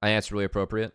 I think that's really appropriate.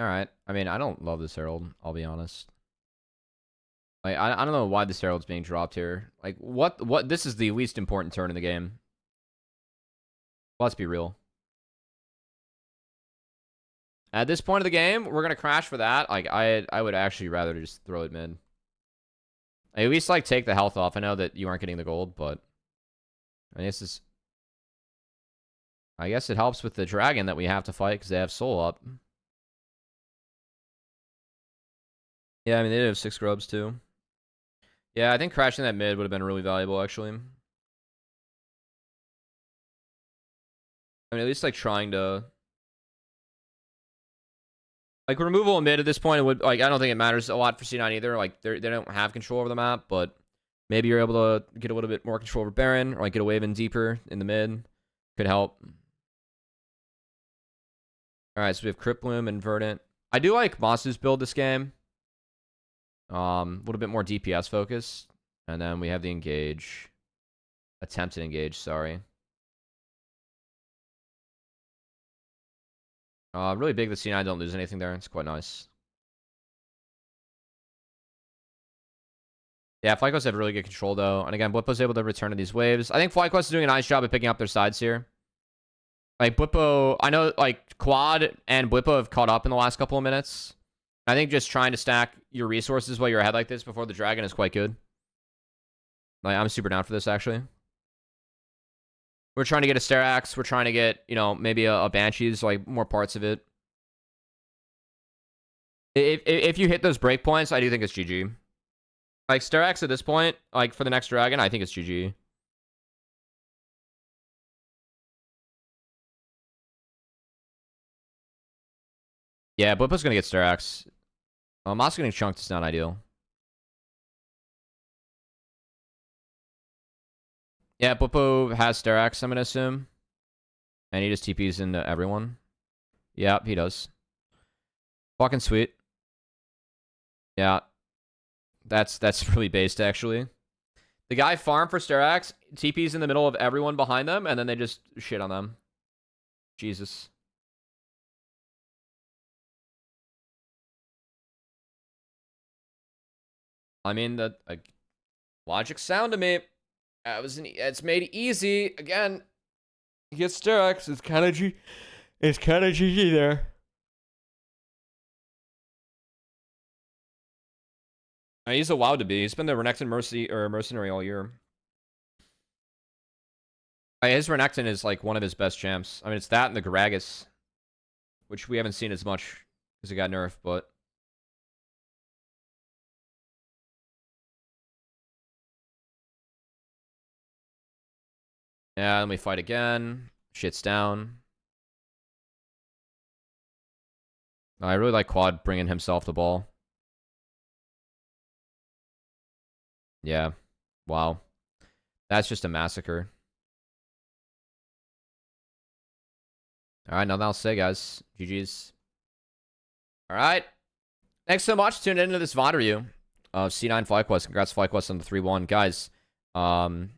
All right. I mean, I don't love this Herald, I'll be honest. Like, I don't know why this Herald's being dropped here. Like, what? This is the least important turn in the game. Let's be real. At this point of the game, we're gonna crash for that. Like, I would actually rather just throw it mid. At least, like, take the health off. I know that you aren't getting the gold, but I guess it helps with the dragon that we have to fight because they have soul up. Yeah, I mean, they have 6 grubs, too. Yeah, I think crashing that mid would have been really valuable, actually. I mean, at least like trying to like removal in mid at this point would like I don't think it matters a lot for C9 either. Like they don't have control over the map, but maybe you're able to get a little bit more control over Baron or like get a wave in deeper in the mid. Could help. All right, so we have Crypt Bloom and Verdant. I do like Masu's build this game. A little bit more DPS focus, and then we have the engage, attempted engage. Sorry. Really big that C9 don't lose anything there. It's quite nice. Yeah, FlyQuest have really good control though, and again, Blippo's able to return to these waves. I think FlyQuest is doing a nice job at picking up their sides here. Like Blippo, I know like Quad and Blippo have caught up in the last couple of minutes. I think just trying to stack your resources while you're ahead like this before the dragon is quite good. Like I'm super down for this actually. We're trying to get a Sterax. We're trying to get, you know, maybe a Banshees, like more parts of it. If you hit those breakpoints, I do think it's GG. Like Sterax at this point, like for the next dragon, I think it's GG. Yeah, Blippo's gonna get Sterax. Moss getting chunked is not ideal. Yeah, Blippo has Sterax, I'm gonna assume. And he just TPs into everyone. Yeah, he does. Fucking sweet. Yeah. That's really based, actually. The guy farmed for Sterax, TPs in the middle of everyone behind them, and then they just shit on them. Jesus. I mean, the logic sound to me. It's made easy. Again, he gets Sterax. It's kind of GG there. He's allowed to be. He's been the Renekton mercenary all year. His Renekton is like one of his best champs. I mean, it's that and the Gragas, which we haven't seen as much because it got nerfed, but. Yeah, then we fight again. Shit's down. I really like Quad bringing himself the ball. Yeah. Wow. That's just a massacre. Alright, nothing else to say, guys. GG's. Alright. Thanks so much for tuning into this VoD review of C9 FlyQuest. Congrats FlyQuest on the 3-1. Guys, man,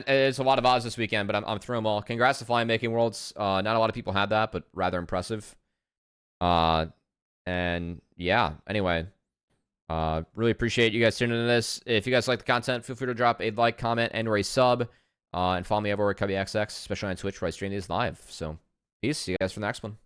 it's a lot of odds this weekend, but I'm through them all. Congrats to Flying Making Worlds. Not a lot of people had that, but rather impressive. And yeah, anyway. Really appreciate you guys tuning into this. If you guys like the content, feel free to drop a like, comment, and or a sub. And follow me everywhere at Cubby XX, especially on Twitch where I stream these live. So, peace. See you guys for the next one.